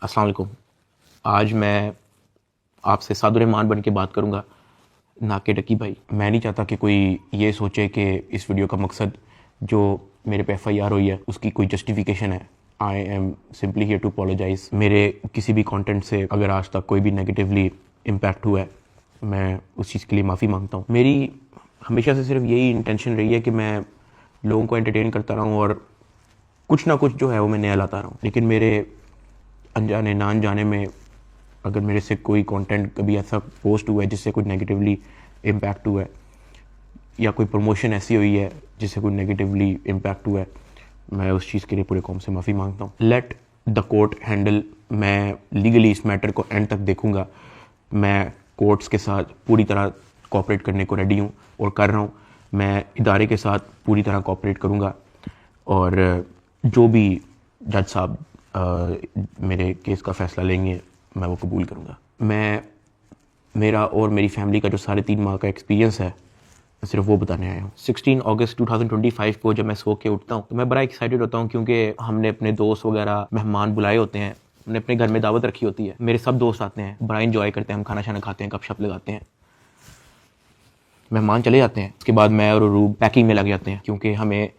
अस्सलाम वालेकुम। आज मैं आपसे सादुर्रहमान बन के बात करूँगा, ना कि डकी भाई। मैं नहीं चाहता कि कोई ये सोचे कि इस वीडियो का मकसद जो मेरे पे FIR हुई है उसकी कोई जस्टिफिकेशन है। I am simply here to apologise. मेरे किसी भी कंटेंट से अगर आज तक कोई भी नेगेटिवली इम्पैक्ट हुआ है, मैं उस चीज़ के लिए माफ़ी मांगता हूँ। मेरी हमेशा से सिर्फ यही इंटेंशन रही है कि मैं लोगों को एंटरटेन करता रहूँ और कुछ ना कुछ जो है वो मैं नया लाता रहूँ। लेकिन मेरे अनजाने ना अनजाने में अगर मेरे से कोई कंटेंट कभी ऐसा पोस्ट हुआ है जिससे कुछ नेगेटिवली इम्पैक्ट हुआ है, या कोई प्रमोशन ऐसी हुई है जिससे कोई नेगेटिवली इम्पैक्ट हुआ है, मैं उस चीज़ के लिए पूरे कौम से माफ़ी मांगता हूँ। Let the court handle. मैं लीगली इस मैटर को एंड तक देखूँगा। मैं कोर्ट्स के साथ पूरी तरह कोऑपरेट करने को रेडी हूँ और कर रहा हूँ। मैं इदारे के साथ पूरी तरह कोऑपरेट करूँगा और जो भी जज साहब मेरे केस का फ़ैसला लेंगे मैं वो कबूल करूँगा। मेरा और मेरी फैमिली का जो 3.5 माह का एक्सपीरियंस है, मैं सिर्फ वो बताने आया हूँ। 16 अगस्त 2025 को जब मैं सो के उठता हूँ तो मैं बड़ा एक्साइटेड होता हूँ, क्योंकि हमने अपने दोस्त वगैरह मेहमान बुलाए होते हैं। हमने अपने घर में दावत रखी होती है। मेरे सब दोस्त आते हैं, बड़ा इंजॉय करते हैं, हम खाना शाना खाते हैं, गपशप लगाते हैं। मेहमान चले जाते हैं, उसके बाद मैं और रूब पैकिंग में लग जाते हैं, क्योंकि हमें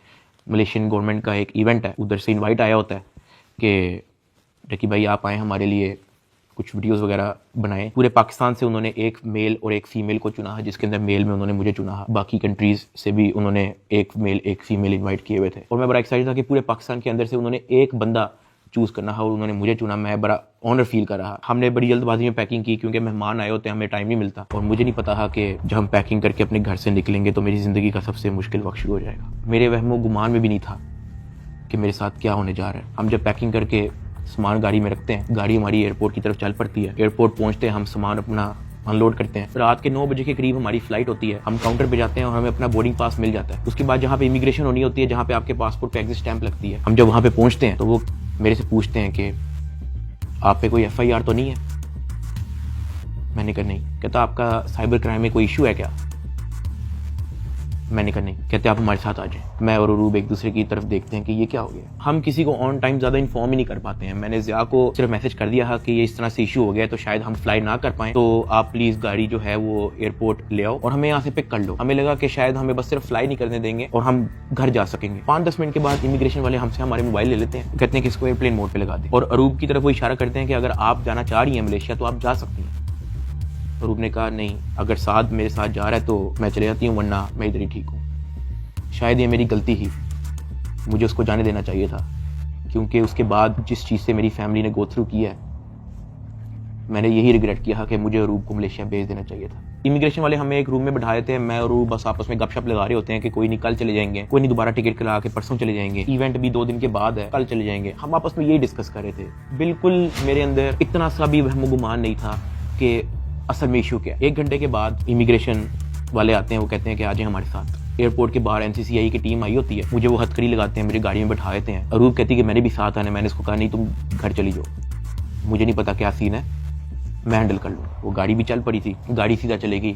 मलेशियन गवर्नमेंट का एक इवेंट है, उधर से इनवाइट आया होता है कि डकी भाई आप आए, हमारे लिए कुछ वीडियोस वगैरह बनाए। पूरे पाकिस्तान से उन्होंने एक मेल और एक फ़ीमेल को चुना है, जिसके अंदर मेल में उन्होंने मुझे चुना है। बाकी कंट्रीज़ से भी उन्होंने एक मेल एक फ़ीमेल इनवाइट किए हुए थे और मैं बड़ा एक्साइटेड था कि पूरे पाकिस्तान के अंदर से उन्होंने एक बंदा चूज़ करना है और उन्होंने मुझे चुना। मैं बड़ा ऑनर फील कर रहा। हमने बड़ी जल्दबाजी में पैकिंग की, क्योंकि मेहमान आए होते हैं, हमें टाइम नहीं मिलता और मुझे नहीं पता था कि जब हम पैकिंग करके अपने घर से निकलेंगे तो मेरी ज़िंदगी का सबसे मुश्किल वक्त शुरू हो जाएगा। मेरे वहमो गुमान में भी नहीं था कि मेरे साथ क्या होने जा रहा है। हम जब पैकिंग करके सामान गाड़ी में रखते हैं, गाड़ी हमारी एयरपोर्ट की तरफ चल पड़ती है। एयरपोर्ट पहुंचते हैं, हम सामान अपना अनलोड करते हैं। रात के 9 बजे के करीब हमारी फ्लाइट होती है। हम काउंटर पे जाते हैं और हमें अपना बोर्डिंग पास मिल जाता है। उसके बाद जहाँ पे इमिग्रेशन होनी होती है, जहाँ पे आपके पासपोर्ट पे एग्जिट स्टैंप लगती है, हम जब वहाँ पे पहुँचते हैं तो वो मेरे से पूछते हैं कि आप पे कोई FIR तो नहीं है। मैंने कहा नहीं। कहता आपका साइबर क्राइम में कोई इशू है क्या? मैंने कहा नहीं। कहते आप हमारे साथ आ जाएं। मैं और अरूब एक दूसरे की तरफ देखते हैं कि ये क्या हो गया। हम किसी को ऑन टाइम ज़्यादा इन्फॉर्म ही नहीं कर पाते हैं। मैंने ज़िया को सिर्फ मैसेज कर दिया है कि ये इस तरह से इशू हो गया है, तो शायद हम फ्लाई ना कर पाएं, तो आप प्लीज़ गाड़ी जो है वो एयरपोर्ट ले आओ और हमें यहाँ से पिक कर लो। हमें लगा कि शायद हमें बस सिर्फ फ्लाई नहीं करने देंगे और हम घर जा सकेंगे। 5-10 मिनट के बाद इमिग्रेशन वाले हमसे हमारे मोबाइल ले लेते हैं, कहते हैं कि इसको एयरप्लेन मोड पर लगा दें और अरूब की तरफ वो इशारा करते हैं कि अगर आप जाना चाह रही हैं मलेशिया तो आप जा सकती हैं। अरूब ने कहा नहीं, अगर साथ मेरे साथ जा रहा है तो मैं चले जाती हूँ, वरना मैं इधर ही ठीक हूँ। शायद ये मेरी गलती ही, मुझे उसको जाने देना चाहिए था, क्योंकि उसके बाद जिस चीज़ से मेरी फैमिली ने गो थ्रू किया है, मैंने यही रिग्रेट किया कि मुझे अरूब को मलेशिया भेज देना चाहिए था। इमिग्रेशन वाले हमें एक रूम में बैठाए थे। मैं और अरूब बस आपस में गपशप लगा रहे होते हैं कि कोई नहीं कल चले जाएंगे, कोई नहीं दोबारा टिकट करा के परसों चले जाएंगे, इवेंट भी 2 दिन के बाद है, कल चले जाएंगे। हम आपस में यही डिस्कस कर रहे थे। बिल्कुल मेरे अंदर इतना सा भी वहम गुमान नहीं था कि असल में इशू क्या है। 1 घंटे के बाद इमिग्रेशन वाले आते हैं, वो कहते हैं कि आ जाए हमारे साथ। एयरपोर्ट के बाहर NCCI की टीम आई होती है, मुझे वो हथकड़ी लगाते हैं, मेरी गाड़ी में बैठा देते हैं। अरूब कहती है कि मैंने भी साथ आना है। मैंने इसको कहा नहीं, तुम घर चली जाओ, मुझे नहीं पता क्या सीन है, मैं हैंडल कर लूँ। वो गाड़ी भी चल पड़ी थी, गाड़ी सीधा चलेगी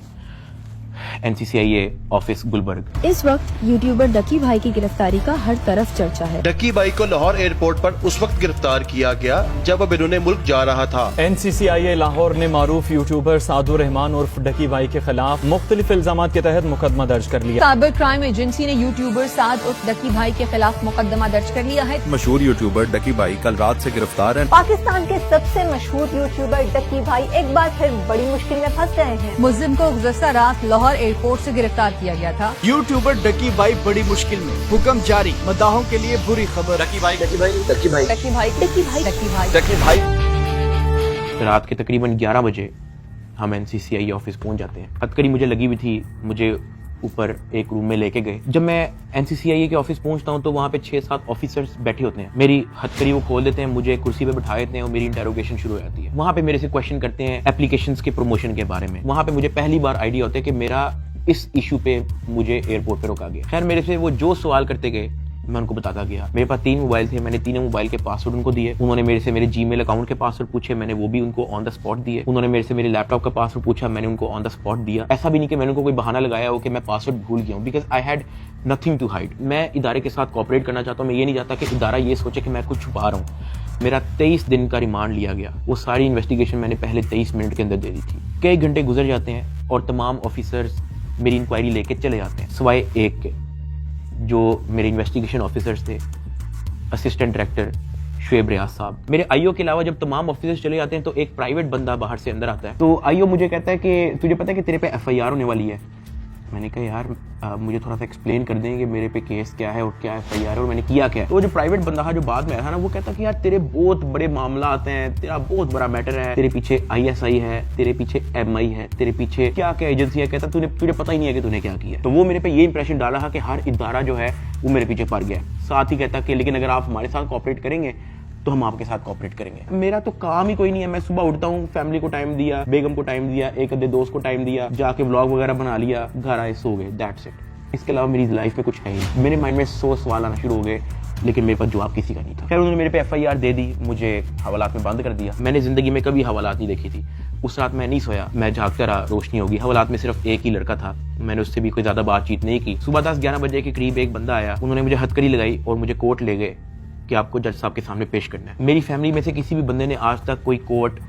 NCCI ऑफिस गुलबर्ग। इस वक्त यूट्यूबर डकी भाई की गिरफ्तारी का हर तरफ चर्चा है। डकी भाई को लाहौर एयरपोर्ट पर उस वक्त गिरफ्तार किया गया जब अब इन्होंने मुल्क जा रहा था। NCCI लाहौर ने मारूफ यूट्यूबर सादुर्रहमान उर्फ डकी भाई के खिलाफ मुख्तलिफ इल्जाम के तहत मुकदमा दर्ज कर लिया। साइबर क्राइम एजेंसी ने यूट्यूबर साद उर्फ डकी भाई के खिलाफ मुकदमा दर्ज कर लिया है। मशहूर यूट्यूबर डकी भाई कल रात से गिरफ्तार है। पाकिस्तान के सबसे मशहूर यूट्यूबर डकी भाई एक बार फिर बड़ी मुश्किल में फंस गए हैं। मुल्जिम को गुज़श्ता रात लाहौर एयरपोर्ट से गिरफ्तार किया गया था। यूट्यूबर डकी भाई बड़ी मुश्किल में, हुक्म जारी, मदाहों के लिए बुरी खबर। डकी भाई डकी भाई डकी भाई डकी भाई डकी भाई डकी भाई डकी भाई। रात के तकरीबन 11 बजे हम NCCI ऑफिस पहुंच जाते हैं। हथकड़ी मुझे लगी हुई थी, मुझे ऊपर एक रूम में लेके गए। जब मैं NCCI के ऑफिस पहुंचता हूं तो वहां पे 6-7 ऑफिसर्स बैठे होते हैं। मेरी हथकड़ी वो खोल देते हैं, मुझे कुर्सी पे बिठा देते हैं और मेरी इंटेरोगेशन शुरू हो जाती है। वहां पे मेरे से क्वेश्चन करते हैं एप्लीकेशंस के प्रमोशन के बारे में। वहां पे मुझे पहली बार आइडिया होता है कि मेरा इस इशू पे मुझे एयरपोर्ट पे रोका गया। खैर मेरे से वो जो सवाल करते गए मैं उनको बताता गया। मेरे पास 3 मोबाइल थे, मैंने तीनों मोबाइल के पासवर्ड उनको दिए। उन्होंने मेरे से मेरे जीमेल अकाउंट के पासवर्ड पूछे, मैंने वो भी उनको ऑन द स्पॉट दिए। उन्होंने मेरे से मेरे लैपटॉप का पासवर्ड पूछा, मैंने उनको ऑन द स्पॉट दिया। ऐसा भी नहीं कि मैंने उनको कोई बहाना लगाया हो कि मैं पासवर्ड भूल गया हूँ, because I had nothing to hide. मैं इदारे के साथ कोऑपरेट करना चाहता हूँ। मैं ये नहीं चाहता कि इदारा ये सोचे कि मैं कुछ छुपा रहा हूँ। मेरा 23 दिन का रिमांड लिया गया। वो सारी इन्वेस्टिगेशन मैंने पहले 23 मिनट के अंदर दे दी थी। कई घंटे गुजर जाते हैं और तमाम ऑफिसर्स मेरी इंक्वायरी लेके चले जाते हैं, सिवाय एक के, जो मेरे इन्वेस्टिगेशन ऑफिसर्स थे, असिस्टेंट डायरेक्टर शुएब रियाज साहब। मेरे आईओ के अलावा जब तमाम ऑफिसर्स चले जाते हैं तो एक प्राइवेट बंदा बाहर से अंदर आता है। तो आईओ मुझे कहता है कि तुझे पता है कि तेरे पे एफआईआर होने वाली है। मैंने कहा यार मुझे थोड़ा सा एक्सप्लेन कर दें कि मेरे पे केस क्या है और क्या एफआईआर है और मैंने किया क्या है। तो जो प्राइवेट बंदा जो बाद में आया था ना, वो कहता कि यार तेरे बहुत बड़े मामला आते हैं, तेरा बहुत बड़ा मैटर है, तेरे पीछे ISI है, तेरे पीछे MI है, तेरे पीछे क्या क्या एजेंसी है। कहता तुझे पता ही नहीं है कि तूने क्या किया। तो वो मेरे पे ये इंप्रेशन डाला कि हर इदारा जो है वो मेरे पीछे पड़ गया। साथ ही कहता कि लेकिन अगर आप हमारे साथ कोऑपरेट करेंगे तो हम आपके साथ कोऑपरेट करेंगे। मेरा तो काम ही कोई नहीं है। मैं सुबह उठता हूँ, फैमिली को टाइम दिया, बेगम को टाइम दिया, एक आधे दोस्त को टाइम दिया, जाके व्लॉग वगैरह बना लिया, घर आए, सो गए, दैट्स इट। इसके अलावा मेरी लाइफ में कुछ है ही। मेरे माइंड में 100 सवाल आना शुरू हो गए, लेकिन मेरे पास जवाब किसी का नहीं था। फिर उन्होंने मेरे पे FIR दे दी, मुझे हवालात में बंद कर दिया। मैंने जिंदगी में कभी हवालात नहीं देखी थी। उस रात मैं नहीं सोया, मैं जागता रहा, रोशनी होगी। हवालात में सिर्फ एक ही लड़का था, मैंने उससे भी कोई ज्यादा बातचीत नहीं की। सुबह 10-11 बजे के करीब एक बंदा आया, उन्होंने मुझे हथकड़ी लगाई और मुझे कोर्ट ले गए कि आपको जज साहब के सामने पेश करना है। मेरी फैमिली में से किसी भी बंदे ने आज तक कोई कोर्ट,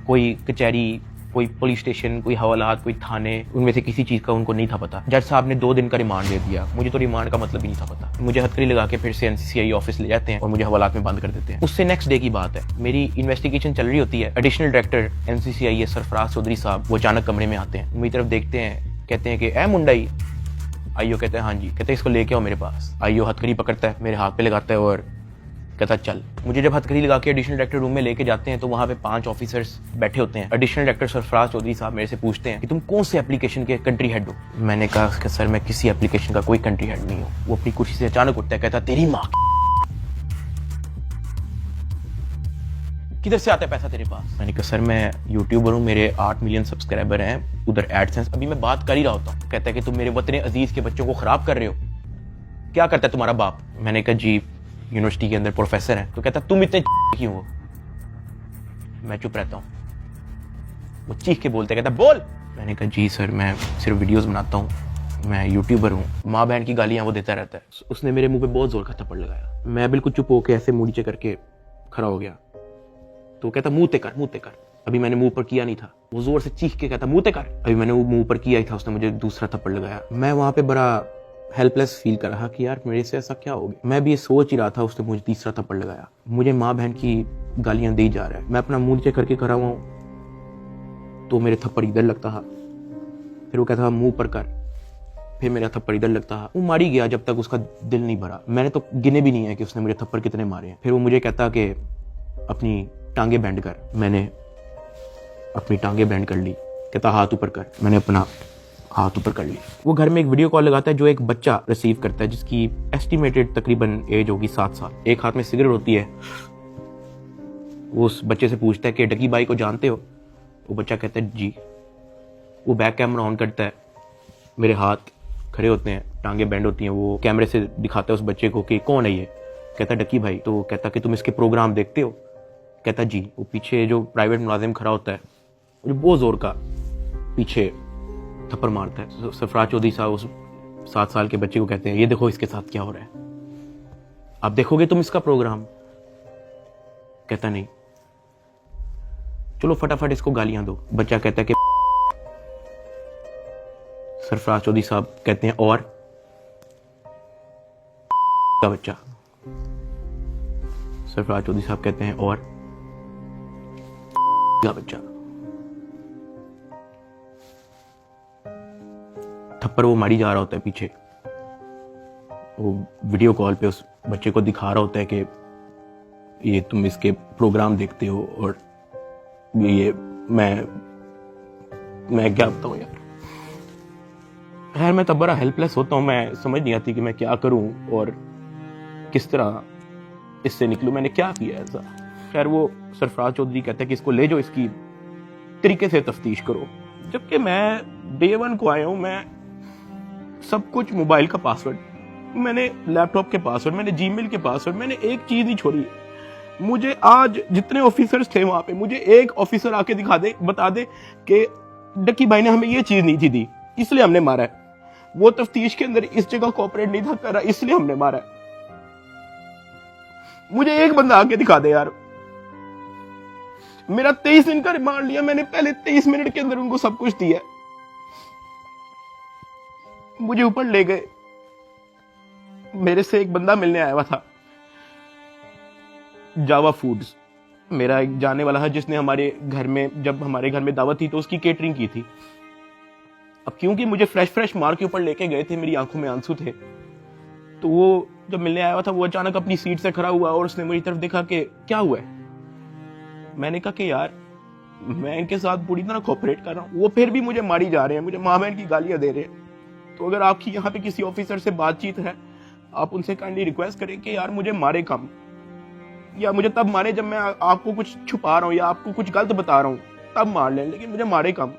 कोई कचहरी, कोई पुलिस स्टेशन, कोई हवालात, कोई थाने, उनमें से किसी चीज का उनको नहीं था पता। जज साहब ने 2 दिन का रिमांड दे दिया। मुझे तो रिमांड का मतलब ही नहीं था पता। मुझे हथकड़ी लगा के फिर से NCCI ऑफिस ले जाते हैं और मुझे हवालात में बंद कर देते हैं। उससे नेक्स्ट डे की बात है, मेरी इन्वेस्टिगेशन चल रही होती है। Additional director NCCI Sarfaraz Chaudhry साहब वो अचानक कमरे में आते हैं, मेरी तरफ देखते हैं, कहते हैं कि ए मुंडाई। आईओ कहते हैं हाँ जी। कहते हैं इसको लेके आओ मेरे पास। आईओ हथकड़ी पकड़ता है, मेरे हाथ पे लगाता है और कहता चल। मुझे जब हथकड़ी लगा के एडिशनल डायरेक्टर रूम में लेके जाते हैं तो वहां पे 5 ऑफिसर्स बैठे होते हैं। एडिशनल डायरेक्टर सरफराज चौधरी साहब मेरे से पूछते हैं कि तुम कौन से एप्लीकेशन के कंट्री हेड हो। मैंने कहा कि सर मैं किसी एप्लीकेशन का कोई कंट्री हेड नहीं हूँ। वो अपनी कुर्सी से अचानक उठता है, कहता तेरी माँ किधर से आता है पैसा तेरे पास। मैंने कहा सर मैं यूट्यूबर हूँ, मेरे 8 मिलियन सब्सक्राइबर हैं, उधर एडसेंस अभी मैं बात कर ही रहा होता हूँ। कहता है कि तुम मेरे वतन अजीज के बच्चों को खराब कर रहे हो, क्या करता है तुम्हारा बाप। मैंने कहा जी यूनिवर्सिटी के अंदर प्रोफेसर है। तो कहता तुम इतने क्यों हो। मैं चुप रहता हूँ। वो चीख के बोलते, कहता बोल। मैंने कहा जी सर मैं सिर्फ वीडियोस बनाता हूँ, मैं यूट्यूबर हूँ। माँ बहन की गालियां वो देता रहता है। उसने मेरे मुंह पे बहुत जोर का थप्पड़ लगाया। मैं बिल्कुल चुप होकर ऐसे मुंह नीचे करके खड़ा हो गया। तो कहता मुंह ते कर, मुंह ते कर। अभी मैंने मुंह पर किया नहीं था। वो जोर से चीख के कहता मुंह ते कर। अभी मैंने वो मुंह पर किया ही था, उसने मुझे दूसरा थप्पड़ लगाया। मैं वहां पे बड़ा हेल्पलेस फील कर रहा कि यार मेरे से ऐसा क्या हो गया। मैं भी ये सोच ही रहा था, उसने मुझे तीसरा थप्पड़ लगाया। मुझे माँ बहन की गालियां दी जा रहा है। मैं अपना मुंह नीचे करके खड़ा हुआ हूँ तो मेरे थप्पड़ इधर लगता है, फिर वो कहता था मुंह पर कर, फिर मेरा थप्पड़ इधर लगता है। वो मारी गया जब तक उसका दिल नहीं भरा। मैंने तो गिने भी नहीं है कि उसने मुझे थप्पड़ कितने मारे हैं। फिर वो मुझे कहता कि अपनी टांगे बैंड कर। मैंने अपनी टांगे बैंड कर ली। कहता हाथ ऊपर कर। मैंने अपना हाथ ऊपर कर ली। वो घर में एक वीडियो कॉल लगाता है जो एक बच्चा रिसीव करता है जिसकी एस्टिमेटेड तकरीबन एज होगी 7 साल। एक हाथ में सिगरेट होती है। वो उस बच्चे से पूछता है कि डकी भाई को जानते हो। वो बच्चा कहता है जी। वो बैक कैमरा ऑन करता है, मेरे हाथ खड़े होते हैं, टांगे बैंड होती हैं। वो कैमरे से दिखाता है उस बच्चे को कि कौन है ये। कहता है डकी भाई। तो कहता कि तुम इसके प्रोग्राम देखते हो। कहता जी। वो पीछे जो प्राइवेट मुलाजिम खड़ा होता है जो बहुत जोर का पीछे थप्पड़ मारता है। सरफराज चौधरी साहब उस 7 साल के बच्चे को कहते हैं ये देखो इसके साथ क्या हो रहा है, आप देखोगे तुम इसका प्रोग्राम। कहता नहीं, चलो फटाफट इसको गालियां दो। बच्चा कहता है कि सरफराज चौधरी साहब कहते हैं और का बच्चा। सरफराज चौधरी साहब कहते हैं और का बच्चा। थप्पड़ वो मारी जा रहा होता है पीछे। वो वीडियो कॉल पे उस बच्चे को दिखा रहा होता है कि ये तुम इसके प्रोग्राम देखते हो और ये मैं क्या बताऊं यार। खैर मैं तब बड़ा हेल्पलेस होता हूँ। मैं समझ नहीं आती कि मैं क्या करूं और किस तरह इससे निकलूं। मैंने क्या किया ऐसा। खैर वो सरफराज चौधरी कहता है कि इसको ले जाओ, इसकी तरीके से तफ्तीश करो। जबकि मैं डे 1 को आया हूं। मैं सब कुछ, मोबाइल का पासवर्ड, मैंने लैपटॉप के पासवर्ड, मैंने जीमेल के पासवर्ड, मैंने एक चीज नहीं छोड़ी। मुझे आज जितने ऑफिसर्स थे वहां पे, मुझे एक ऑफिसर आके दिखा दे, बता दे कि डकी भाई ने हमें ये चीज नहीं थी दी इसलिए हमने मारा है, वो तफ्तीश के अंदर इस जगह कोऑपरेट नहीं था कर रहा इसलिए हमने मारा है। मुझे एक बंदा आके दिखा दे यार। मेरा 23 दिन का रिमांड लिया मैंने, पहले 23 मिनट के अंदर उनको सब कुछ दिया। मुझे ऊपर ले गए, मेरे से एक बंदा मिलने आया हुआ था, जावा फूड्स, मेरा एक जानने वाला है जिसने हमारे घर में, जब हमारे घर में दावत थी तो उसकी केटरिंग की थी। अब क्योंकि मुझे फ्रेश मार के ऊपर लेके गए थे, मेरी आंखों में आंसू थे, तो वो जब मिलने आया हुआ था वो अचानक अपनी सीट से खड़ा हुआ और उसने मेरी तरफ देखा कि क्या हुआ है। मैंने कहा कि यार मैं इनके साथ पूरी तरह कोऑपरेट कर रहा हूँ, वो फिर भी मुझे मारी जा रहे हैं, मुझे माँ बहन की गालियां दे रहे हैं। तो अगर आपकी यहाँ पे किसी ऑफिसर से बातचीत है, आप उनसे काइंडली रिक्वेस्ट करें कि यार मुझे मारे कम, या मुझे तब मारे जब मैं आपको कुछ छुपा रहा हूँ या आपको कुछ गलत बता रहा हूँ, तब मार लें, लेकिन मुझे मारे कम।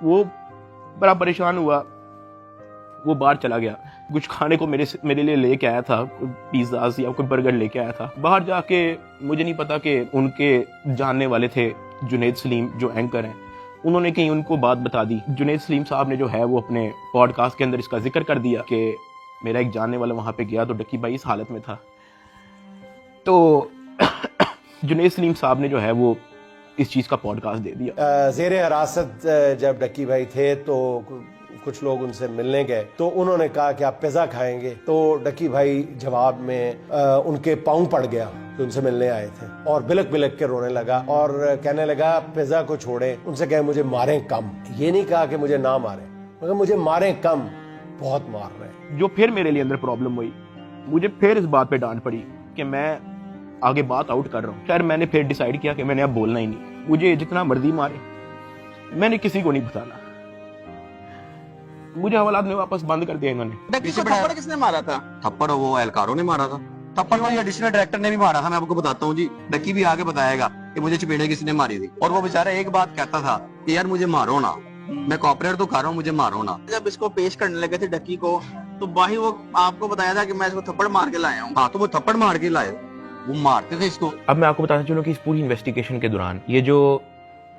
वो बड़ा परेशान हुआ, वो बाहर चला गया, कुछ खाने को मेरे लिए लेके आया था, पिज्जा या कोई बर्गर लेके आया था। बाहर जाके मुझे नहीं पता कि उनके जानने वाले थे जुनैद सलीम जो एंकर हैं, उन्होंने कहीं उनको बात बता दी। जुनैद सलीम साहब ने जो है वो अपने पॉडकास्ट के अंदर इसका जिक्र कर दिया कि मेरा एक जानने वाला वहां पे गया तो डक्की भाई इस हालत में था। तो जुनैद सलीम साहब ने जो है वो इस चीज का पॉडकास्ट दे दिया। ज़ेरे हिरासत जब डक्की भाई थे तो कुछ लोग उनसे मिलने गए, तो उन्होंने कहा कि आप पिज़्ज़ा खाएंगे, तो डक्की भाई जवाब में उनके पाँव पड़ गया जो उनसे मिलने आए थे, और बिलक बिलक के रोने लगा और कहने लगा पिज़्ज़ा को छोड़े, उनसे कहे मुझे मारें कम। ये नहीं कहा कि मुझे ना मारें, मगर मुझे मारें कम, बहुत मार रहे हैं। जो फिर मेरे लिए अंदर प्रॉब्लम हुई, मुझे फिर इस बात पे डांट पड़ी कि मैं आगे बात आउट कर रहा हूँ। खैर मैंने फिर डिसाइड किया कि मैंने अब बोलना ही नहीं, मुझे जितना मर्जी मारे, मैंने किसी को नहीं बताना। मुझे हवालात में वापस बंद कर दिया इन्होंने। थप्पड़ किसने मारा था? थप्पड़ वो एहलकारों ने मारा था। थप्पड़ वो एडिशनल डायरेक्टर ने भी मारा था, मैं आपको बताता हूँ जी। डक्की भी आगे बताएगा कि मुझे चपेड़े किसने मारी थी, और वो बेचारा एक बात कहता था कि यार मुझे मारो ना, मैं कॉपरेट तो कर रहा हूँ, मुझे मारो ना। जब इसको पेश करने लगे थे डक्की को, तो भाई वो आपको बताया था कि मैं इसको थप्पड़ मार के लाया हूँ। हाँ, तो वो थप्पड़ मार के लाए, वो मारते थे इसको। अब मैं आपको बताना चलूं कि इस पूरी इन्वेस्टिगेशन के दौरान ये जो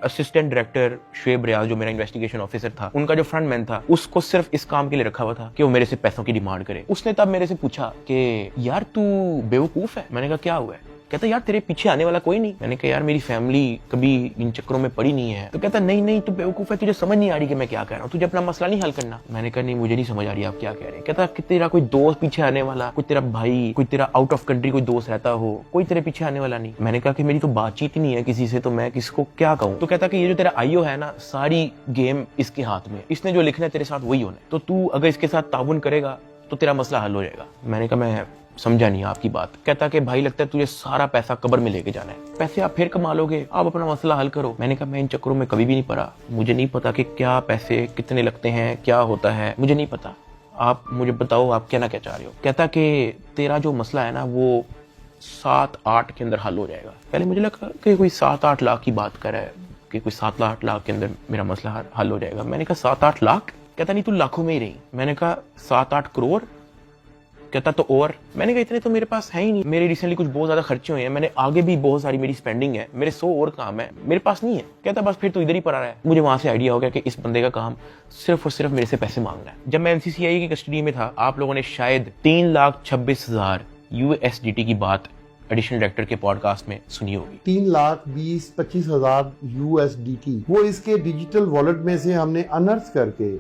असिस्टेंट डायरेक्टर शुएब रियाज जो मेरा इन्वेस्टिगेशन ऑफिसर था, उनका जो फ्रंटमैन था, उसको सिर्फ इस काम के लिए रखा हुआ था कि वो मेरे से पैसों की डिमांड करे। उसने तब मेरे से पूछा कि यार तू बेवकूफ है। मैंने कहा क्या हुआ है? कहता यार तेरे पीछे आने वाला कोई नहीं। मैंने कहा यार मेरी फैमिली कभी इन चक्करों में पड़ी नहीं है। तो कहता नहीं तू बेवकूफ है, तुझे समझ नहीं आ रही कि मैं क्या कह रहा हूँ, तुझे अपना मसला नहीं हल करना। मैंने कहा नहीं मुझे नहीं समझ आ रही आप क्या कह रहे हैं। कहता कि तेरा कोई दोस्त पीछे आने वाला, कोई तेरा भाई, कोई तेरा आउट ऑफ कंट्री कोई दोस्त रहता हो, कोई तेरे पीछे आने वाला नहीं। मैंने कहा कि मेरी तो बातचीत ही नहीं है किसी से, तो मैं किसको क्या कहूँ। तो कहता कि ये जो तेरा आईओ है ना, सारी गेम इसके हाथ में, इसने जो लिखना है तेरे साथ वही होना है, तो तू अगर इसके साथ ताउन करेगा तो तेरा मसला हल हो जाएगा। मैंने कहा मैं समझा नहीं आपकी बात। कहता कि भाई लगता है तुझे सारा पैसा कब्र में लेके जाना है, पैसे आप फिर कमा लोगे, आप अपना मसला हल करो। मैंने कहा मैं इन चक्करों में कभी भी नहीं पड़ा, मुझे नहीं पता कि क्या पैसे कितने लगते हैं, क्या होता है, मुझे नहीं पता, आप मुझे बताओ आप क्या ना क्या चाह रहे हो। कहता कि तेरा जो मसला है ना वो 7-8 के अंदर हल हो जाएगा। पहले मुझे लगा कि कोई 7-8 लाख की बात कर रहा है, कि कोई 7-8 लाख के अंदर मेरा मसला हल हो जाएगा। मैंने कहा 7-8 लाख? कहता नहीं तू लाखों में ही रही। मैंने कहा 7-8 करोड़? कहता तो और। मैंने कहा इतने तो मेरे पास है ही नहीं, मेरे रिसेंटली कुछ बहुत ज्यादा खर्चे हुए हैं, मैंने आगे भी बहुत सारी मेरी स्पेंडिंग है, मेरे 100 और काम है, मेरे पास नहीं है। कहता बस फिर तो इधर ही पड़ा रहा है। मुझे वहां से आइडिया हो गया कि इस बंदे का काम सिर्फ और सिर्फ मेरे से पैसे मांगना है। जब मैं एनसीसीआई की कस्टडी में था, आप लोगों ने शायद 3,26,000 USDT की बात एडिशनल डायरेक्टर के पॉडकास्ट में सुनी होगी। 3,20,25,000 USDT वो इसके डिजिटल वॉलेट में से हमने अनर्थ करके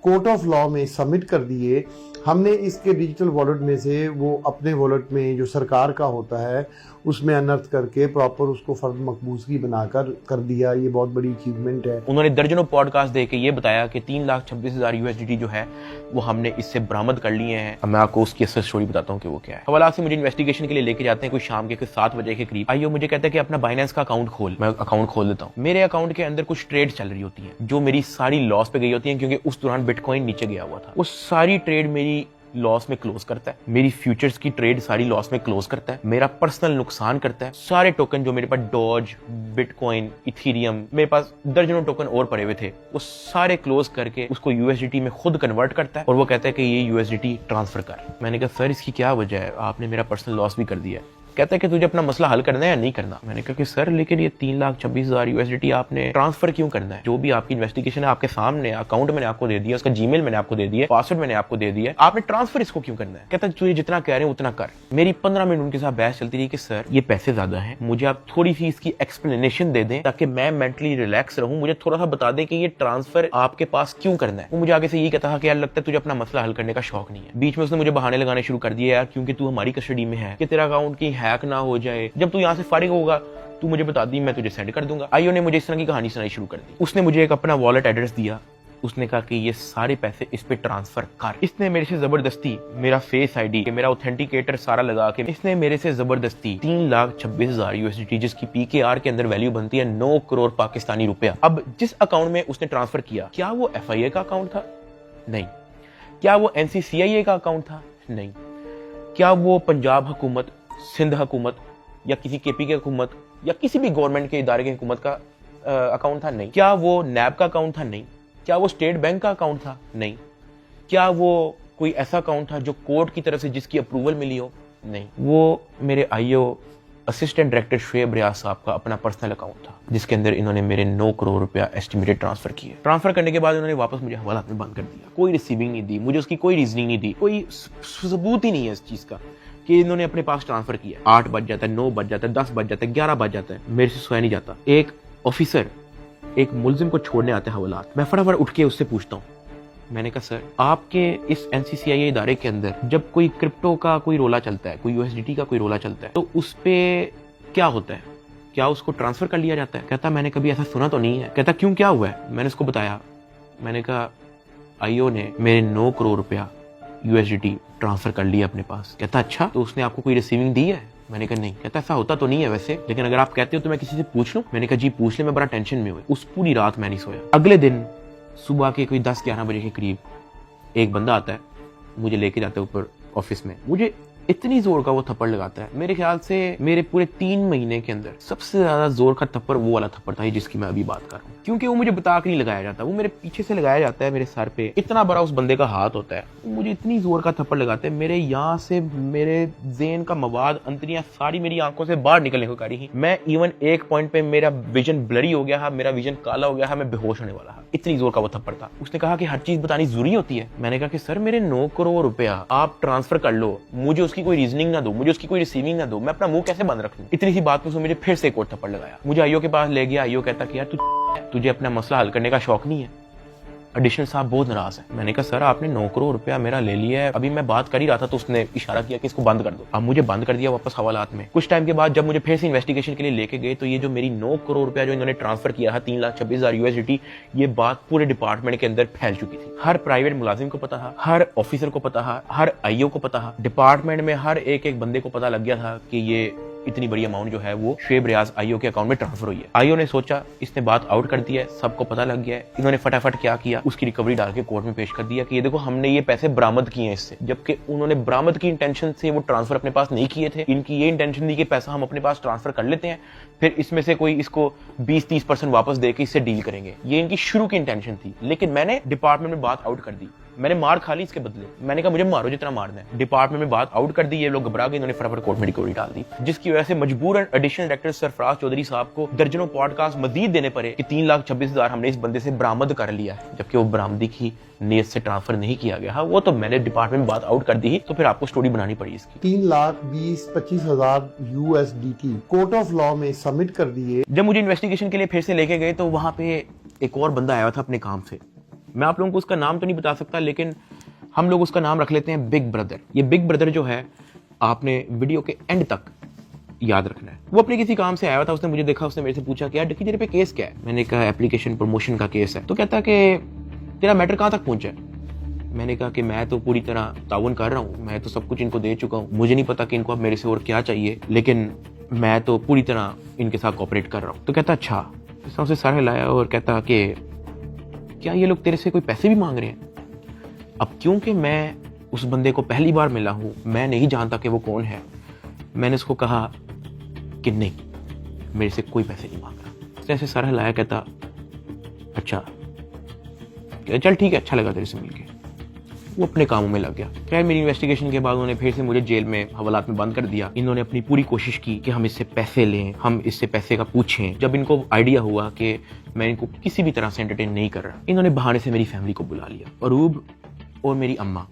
कोर्ट ऑफ लॉ में सबमिट कर दिए। हमने इसके डिजिटल वॉलेट में से वो अपने वॉलेट में जो सरकार का होता है उसमें अनर्थ करके प्रॉपर उसको फर्द मकबूजगी बनाकर कर दिया। ये बहुत बड़ी अचीवमेंट है। उन्होंने दर्जनों पॉडकास्ट देके ये बताया कि 3,26,000 USDT जो है वो हमने इससे बरामद कर लिए हैं। अब मैं आपको उसकी असल स्टोरी बताता हूँ कि वो क्या है। हवाला से मुझे इन्वेस्टिगेशन के लिए लेके जाते हैं कोई शाम के 7 बजे के करीब। आइयो मुझे कहता है कि अपना बाइनेंस का अकाउंट खोल। मैं अकाउंट खोल देता हूँ। मेरे अकाउंट के अंदर कुछ ट्रेड चल रही होती है जो मेरी सारी लॉस पे गई होती है, क्योंकि उस दौरान बिटकॉइन नीचे गया हुआ था। वो सारी ट्रेड मेरी लॉस में क्लोज करता है, मेरी फ्यूचर्स की ट्रेड सारी लॉस में क्लोज करता है, मेरा पर्सनल नुकसान करता है। सारे टोकन जो मेरे पास डॉज, बिटकॉइन, इथेरियम, मेरे पास दर्जनों टोकन और पड़े हुए थे, वो सारे क्लोज करके उसको USDT में खुद कन्वर्ट करता है और वो कहता है कि ये USDT ट्रांसफर कर। मैंने कहा सर इसकी क्या वजह है, आपने मेरा पर्सनल लॉस भी कर दिया है। कहता है कि तुझे अपना मसला हल करना है या नहीं करना। मैंने कहा कि सर लेकिन ये 3,26,000 USDT आपने ट्रांसफर क्यों करना है? जो भी आपकी इन्वेस्टिगेशन है आपके सामने, अकाउंट मैंने आपको दे दिया, उसका जीमेल मैंने आपको दे दिया, पासवर्ड मैंने आपको दे दिया, आपने ट्रांसफर इसको क्यों करना है? कहता है तुझे जितना कह रहे हैं उतना कर। मेरी 15 मिनट उनके साथ बहस चलती रही कि सर ये पैसे ज्यादा हैं, मुझे आप थोड़ी सी इसकी एक्सप्लेनेशन दे दें ताकि मैं मेंटली रिलैक्स रहूं, मुझे थोड़ा सा बता दें कि ये ट्रांसफर आपके पास क्यों करना है। वो मुझे आगे से यही कहता था कि यार लगता है तुझे अपना मसला हल करने का शौक नहीं है। बीच में उसने मुझे बहाने लगाने शुरू कर दिए, यार क्योंकि तू हमारी कस्टडी में है कि तेरा अकाउंट की हैक ना हो जाए, जब तू यहाँ से फारिग होगा तू मुझे बता दी, मैं तुझे सेंड कर दूंगा। आईओ ने मुझे इस तरह की कहानी सुनाई शुरू कर दी। उसने मुझे एक अपना वॉलेट एड्रेस दिया, उसने कहा कि ये सारे पैसे इस पे ट्रांसफर कर। इसने मेरे से जबरदस्ती मेरा फेस आईडी, मेरा ऑथेंटिकेटर सारा लगा के इसने मेरे से जबरदस्ती 3,26,000 USDT, जिसकी PKR के अंदर वैल्यू बनती है 9 करोड़ पाकिस्तानी रुपया। अब जिस अकाउंट में उसने ट्रांसफर किया, क्या वो FIA का अकाउंट था? नहीं। क्या वो NCCIA का अकाउंट था? नहीं। क्या वो पंजाब हुकूमत, सिंध हुकूमत या किसी KP की हुकूमत या किसी भी गवर्नमेंट के इदारे की हुकूमत का अकाउंट था? नहीं। क्या वो NAB का अकाउंट था? नहीं। क्या वो स्टेट बैंक का अकाउंट था? नहीं। क्या वो कोई ऐसा अकाउंट था जो कोर्ट की तरफ से जिसकी अप्रूवल मिली हो? नहीं। वो मेरे IO असिस्टेंट डायरेक्टर शुएब रियाज साहब का अपना पर्सनल अकाउंट था, जिसके अंदर इन्होंने मेरे 9 करोड़ रुपया एस्टिमेटेड ट्रांसफर किए। ट्रांसफर करने के बाद उन्होंने वापस मुझे हवालात में बंद कर दिया। कोई रिसीविंग नहीं दी, मुझे उसकी कोई रीजनिंग नहीं दी, कोई सबूत ही नहीं है इस चीज का कि इन्होंने अपने पास ट्रांसफर किया। 8 बज जाता है, 9 बज जाता है, 10 बज जाता है, 11 बज जाता है, मेरे से सोया नहीं जाता। एक ऑफिसर एक मुलजिम को छोड़ने आते हैं हवालात, मैं फटाफट उठ के उससे पूछता हूँ, मैंने कहा सर आपके इस NCCIA इदारे के अंदर जब कोई क्रिप्टो का कोई रोला चलता है, कोई USDT का कोई रोला चलता है, तो उस पे क्या होता है? क्या उसको ट्रांसफर कर लिया जाता है? कहता मैंने कभी ऐसा सुना तो नहीं है। कहता क्यों, क्या हुआ है? मैंने उसको बताया, मैंने कहा IO ने मेरे 9 करोड़ रुपया USDT ट्रांसफर कर लिया अपने पास। कहता अच्छा, तो उसने आपको कोई रिसीविंग दी है? मैंने कहा नहीं। कहता ऐसा होता तो नहीं है वैसे, लेकिन अगर आप कहते हो तो मैं किसी से पूछ लूं? मैंने कहा जी पूछ ले, मैं बड़ा टेंशन में हुआ। उस पूरी रात मैं नहीं सोया। अगले दिन सुबह के कोई 10-11 बजे के करीब एक बंदा आता है, मुझे लेके जाता है ऊपर ऑफिस में, मुझे इतनी जोर का वो थप्पड़ लगाता है, मेरे ख्याल से मेरे पूरे 3 महीने के अंदर सबसे ज्यादा जोर का थप्पड़ वो वाला थप्पड़ था जिसकी मैं अभी बात कर रहा हूँ। क्योंकि वो मुझे बता के नहीं लगाया जाता, वो मेरे पीछे से लगाया जाता है, मेरे सर पे इतना बड़ा उस बंदे का हाथ होता है, मुझे इतनी जोर का थप्पड़ लगाते हैं, मेरे यहाँ से मेरे ज़हन का मवाद, अंतरियां सारी मेरी आंखों से बाहर निकलने को करी। मैं इवन एक पॉइंट पे मेरा विजन ब्लरी हो गया, मेरा विजन काला हो गया, मैं बेहोश होने वाला, इतनी जोर का वो थप्पड़ था। उसने कहा कि हर चीज बतानी जरूरी होती है। मैंने कहा कि सर मेरे 9 करोड़ रुपया आप ट्रांसफर कर लो, मुझे उसकी कोई रीजनिंग ना दो, मुझे उसकी कोई रिसीविंग ना दो, मैं अपना मुंह कैसे बंद रख लूं? इतनी सी बात में मुझे फिर से एक और थप्पड़ लगाया। मुझे IO के पास ले गया। IO कहता कि यार तुझे अपना मसला हल करने का शौक नहीं है। एडिशनल साहब बहुत नाराज है। मैंने कहा सर आपने 9 करोड़ रुपया मेरा ले लिया है, अभी मैं बात कर ही रहा था तो उसने इशारा किया कि इसको बंद कर दो। अब मुझे बंद कर दिया वापस हवालात में। कुछ टाइम के बाद जब मुझे फिर से इन्वेस्टिगेशन के लिए लेके गए तो ये जो मेरी 9 करोड़ रुपया जो इन्होंने ट्रांसफर किया था 3,26,000 USDT, ये बात पूरे डिपार्टमेंट के अंदर फैल चुकी थी। हर प्राइवेट मुलाजिम को पता था, हर ऑफिसर को पता था, हर IO को पता था, डिपार्टमेंट में हर एक बंदे को पता लग गया था कि ये इतनी बड़ी अमाउंट जो है वो शुएब रियाज IO के अकाउंट में ट्रांसफर हुई है। IO ने सोचा इसने बात आउट कर दी है, सबको पता लग गया है। इन्होंने फटाफट क्या किया, उसकी रिकवरी डाल के कोर्ट में पेश कर दिया कि ये देखो हमने ये पैसे बरामद किए हैं इससे, जबकि उन्होंने बरामद की इंटेंशन से वो ट्रांसफर अपने पास नहीं किए थे। इनकी ये इंटेंशन थी कि पैसा हम अपने पास ट्रांसफर कर लेते हैं, फिर इसमें से कोई इसको 20-30% वापस देके इससे डील करेंगे, ये इनकी शुरू की इंटेंशन थी। लेकिन मैंने डिपार्टमेंट में बात आउट कर दी, मैंने मार खा ली इसके बदले। मैंने कहा मुझे मारो जितना मारना है। डिपार्टमेंट में बात आउट कर दी, ये लोग घबरा गए, इन्होंने फटाफट कोर्ट में रिकवरी डाल दी, जिसकी वजह से मजबूरन एडिशनल डायरेक्टर सरफराज चौधरी साहब को दर्जनों पॉडकास्ट मजीद देने पड़े कि 3,26,000 हमने इस बंदे से बरामद कर लिया है, जबकि वो बरामदी की नीयत से ट्रांसफर नहीं किया गया। हाँ वो तो मैंने डिपार्टमेंट में बात आउट कर दी, तो फिर आपको स्टोरी बनानी पड़ी इसकी। 3,20,25,000 USDT कोर्ट ऑफ लॉ में सबमिट कर दिए। जब मुझे इन्वेस्टिगेशन के लिए फिर से लेके गए तो वहां पे एक और बंदा आया था अपने काम से, मैं आप लोगों को उसका नाम तो नहीं बता सकता, लेकिन हम लोग उसका नाम रख लेते हैं बिग ब्रदर। ये बिग ब्रदर जो है आपने वीडियो के एंड तक याद रखना है। वो अपने किसी काम से आया था, उसने मुझे देखा, उसने मेरे से पूछा कि यार डक्की तेरे पे केस क्या है? मैंने कहा एप्लीकेशन प्रमोशन का केस है। तो कहता कि तेरा मैटर कहाँ तक पहुंचा है? मैंने कहा कि मैं तो पूरी तरह ताउन कर रहा हूँ, मैं तो सब कुछ इनको दे चुका हूँ, मुझे नहीं पता कि इनको अब मेरे से और क्या चाहिए, लेकिन मैं तो पूरी तरह इनके साथ कोऑपरेट कर रहा हूँ। तो कहता अच्छा। उसने सर हिलाया और कहता कि क्या ये लोग तेरे से कोई पैसे भी मांग रहे हैं? अब क्योंकि मैं उस बंदे को पहली बार मिला हूं, मैं नहीं जानता कि वो कौन है, मैंने उसको कहा कि नहीं मेरे से कोई पैसे नहीं मांग रहा। उसने ऐसे सर हिलाया, कहता अच्छा चल ठीक है, अच्छा लगा तेरे से मिलके। वो अपने कामों में लग गया। खैर मेरी इन्वेस्टिगेशन के बाद उन्होंने फिर से मुझे जेल में हवालात में बंद कर दिया। इन्होंने अपनी पूरी कोशिश की कि हम इससे पैसे लें, हम इससे पैसे का पूछें। जब इनको आइडिया हुआ कि मैं इनको किसी भी तरह से एंटरटेन नहीं कर रहा, इन्होंने बहाने से मेरी फैमिली को बुला लिया। अरूब और मेरी अम्मा,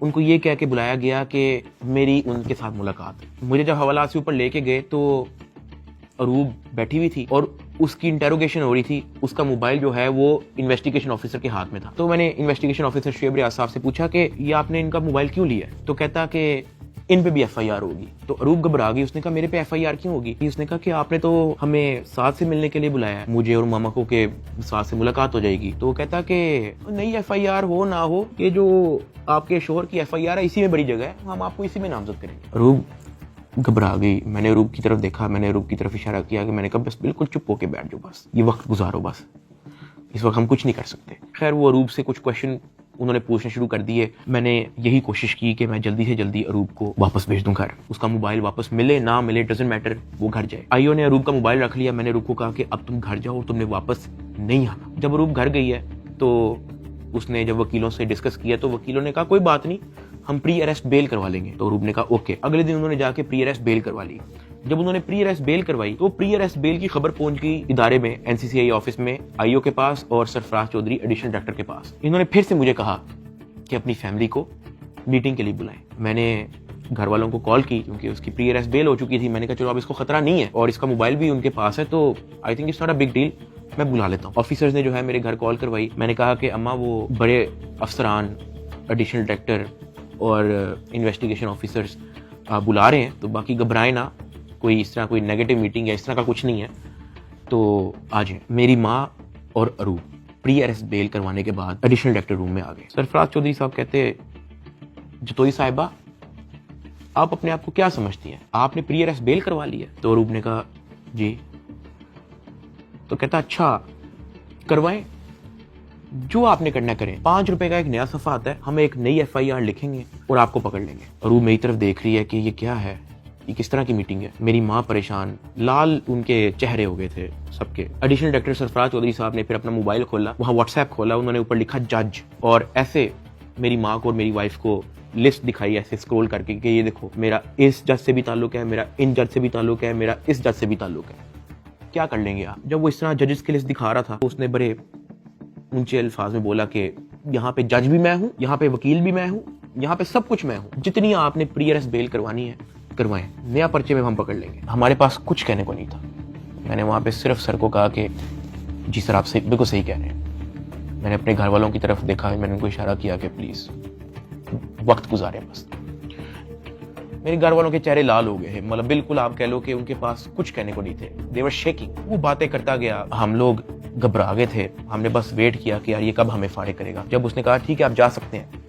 उनको ये कह के बुलाया गया कि मेरी उनके साथ मुलाकात है। मुझे जब हवालात से ऊपर लेके गए तो अरूब बैठी हुई थी और उसकी इंटेरोगेशन हो रही थी। उसका मोबाइल जो है वो इन्वेस्टिगेशन ऑफिसर के हाथ में था। तो मैंने इन्वेस्टिगेशन ऑफिसर शुएब रियाज साहब से पूछा कि ये आपने इनका मोबाइल क्यों लिया? तो कहता कि इन पे भी FIR होगी। तो अरूब घबरा गई। उसने कहा मेरे पे FIR क्यों होगी? उसने कहा कि आपने तो हमें साथ से मिलने के लिए बुलाया है, मुझे और मामा को के साथ से मुलाकात हो जाएगी। तो कहता कि नहीं, FIR हो ना हो, ये जो आपके शोहर की FIR है इसी में बड़ी जगह है, हम आपको इसी में नामजद करेंगे। अरूब घबरा गई। मैंने अरूब की तरफ देखा, मैंने अरूब की तरफ इशारा किया कि मैंने कहा बस बिल्कुल चुप होके बैठ जाओ, बस ये वक्त गुजारो, बस इस वक्त हम कुछ नहीं कर सकते। खैर वो अरूब से कुछ क्वेश्चन उन्होंने पूछने शुरू कर दिए। मैंने यही कोशिश की कि मैं जल्दी से जल्दी अरूब को वापस भेज दूं घर। उसका मोबाइल वापस मिले ना मिले डजंट मैटर, वो घर जाए। आईओ ने अरूब का मोबाइल रख लिया। मैंने अरूब को कहा कि अब तुम घर जाओ और तुमने वापस नहीं आना। जब अरूब घर गई है तो उसने जब वकीलों से डिस्कस किया तो वकीलों ने कहा कोई बात नहीं, हम प्री अरेस्ट बेल करवा लेंगे। तो अरूब ने कहा ओके। अगले दिन उन्होंने जाके प्री अरेस्ट बेल करवा ली। जब उन्होंने प्री अरेस्ट बेल करवाई तो प्री अरेस्ट बेल की खबर पहुंच गई इदारे में, NCCI ऑफिस में, आईओ के पास और सरफराज चौधरी एडिशनल डायरेक्टर के पास। इन्होंने फिर से मुझे कहा कि अपनी फैमिली को मीटिंग के लिए बुलाएं। मैंने घर वालों को कॉल की क्योंकि उसकी प्री अरेस्ट बेल हो चुकी थी। मैंने कहा चलो अब इसको खतरा नहीं है और इसका मोबाइल भी उनके पास है, तो I think it's not a big deal, मैं बुला लेता हूँ। ऑफिसर्स ने जो है मेरे घर कॉल करवाई। मैंने कहा कि अम्मा वो बड़े अफसरान, एडिशनल डायरेक्टर और इन्वेस्टिगेशन ऑफिसर्स बुला रहे हैं, तो बाकी घबराएं ना, कोई इस तरह कोई नेगेटिव मीटिंग या इस तरह का कुछ नहीं है, तो आ जाए। मेरी माँ और अरूब प्री अरेस्ट बेल करवाने के बाद एडिशनल डायरेक्टर रूम में आ गए। सरफराज चौधरी साहब कहते, जतोई साहिबा आप अपने आप को क्या समझती हैं, आपने प्री अरेस्ट बेल करवा ली है? तो अरूब ने कहा जी। तो कहता अच्छा करवाएं, जो आपने करना करें। 5 रुपए का एक नया सफा आता है, हम एक नई FIR लिखेंगे और आपको पकड़ लेंगे। अरूब मेरी तरफ देख रही है कि ये क्या है, ये किस तरह की मीटिंग है। मेरी माँ परेशान, लाल उनके चेहरे हो गए थे सबके। एडिशनल डायरेक्टर सरफराज चौधरी साहब ने फिर अपना मोबाइल खोला, वहाँ व्हाट्सएप खोला, उन्होंने ऊपर लिखा जज, और ऐसे मेरी माँ को और मेरी वाइफ को लिस्ट दिखाई ऐसे स्क्रॉल करके कि ये देखो मेरा इस जज से भी ताल्लुक है, मेरा इन जज से भी ताल्लुक है, मेरा इस जज से भी ताल्लुक है, क्या कर लेंगे आप? जब वो इस तरह जजेस की लिस्ट दिखा रहा था तो उसने बड़े ऊंचे अल्फाज में बोला कि यहाँ पे जज भी मैं हूँ, यहाँ पे वकील भी मैं हूँ, यहाँ पे सब कुछ मैं हूँ, जितनी आपने प्री अरेस्ट बेल करवानी है करवाएं, नया पर्चे में हम पकड़ लेंगे। हमारे पास कुछ कहने को नहीं था। मैंने वहाँ पे सिर्फ सर को कहा कि जी सर आप बिल्कुल सही कह रहे हैं। मैंने अपने घर वालों की तरफ देखा, मैंने उनको इशारा किया कि प्लीज वक्त गुजारे बस। मेरे घर वालों के चेहरे लाल हो गए हैं, मतलब बिल्कुल आप कह लो कि उनके पास कुछ कहने को नहीं थे। दे वर शेकिंग। वो बातें करता गया, हम लोग घबरा गए थे। हमने बस वेट किया कि यार ये कब हमें फाड़े करेगा। जब उसने कहा ठीक है आप जा सकते हैं,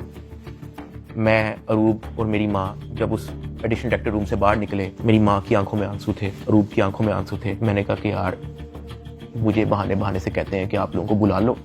मैं, अरूब और मेरी माँ जब उस एडिशनल डायरेक्टर रूम से बाहर निकले, मेरी माँ की आंखों में आंसू थे, अरूब की आंखों में आंसू थे। मैंने कहा कि यार मुझे बहाने से कहते हैं कि आप लोगों को बुला लो,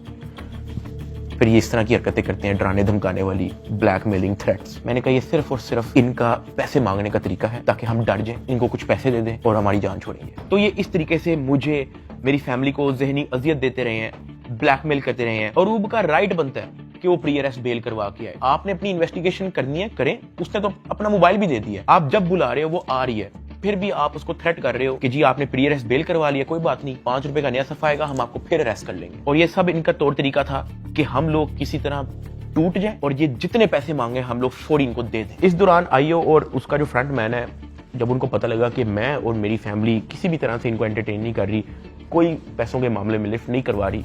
फिर ये इस तरह की हरकतें करते हैं, डराने धमकाने वाली, ब्लैकमेलिंग, थ्रेट्स। मैंने कहा ये सिर्फ और सिर्फ इनका पैसे मांगने का तरीका है ताकि हम डर जाएं, इनको कुछ पैसे दे दें और हमारी जान छोड़ेंगे। तो ये इस तरीके से मुझे, मेरी फैमिली को ज़हनी अजियत देते रहे हैं, ब्लैकमेल करते रहे हैं। अरूब का राइट बनता है कि वो प्री अरेस्ट बेल करवा के आए। आपने अपनी इन्वेस्टिगेशन करनी है, करें। उसने तो अपना मोबाइल भी दे दिया, आप जब बुला रहे हो वो आ रही है, फिर भी आप उसको थ्रेट कर रहे हो कि जी आपने प्री अरेस्ट बेल करवा लिया, कोई बात नहीं, 5 रुपए का नया सफा आएगा, हम आपको फिर अरेस्ट कर लेंगे। और ये सब इनका तौर तरीका था कि हम लोग किसी तरह टूट जाए और ये जितने पैसे मांगे हम लोग फौरी इनको दे दें। इस दौरान आईओ और उसका जो फ्रंट मैन है, जब उनको पता लगा कि मैं और मेरी फैमिली किसी भी तरह से इनको एंटरटेन नहीं कर रही, कोई पैसों के मामले में लिफ्ट नहीं करवा रही,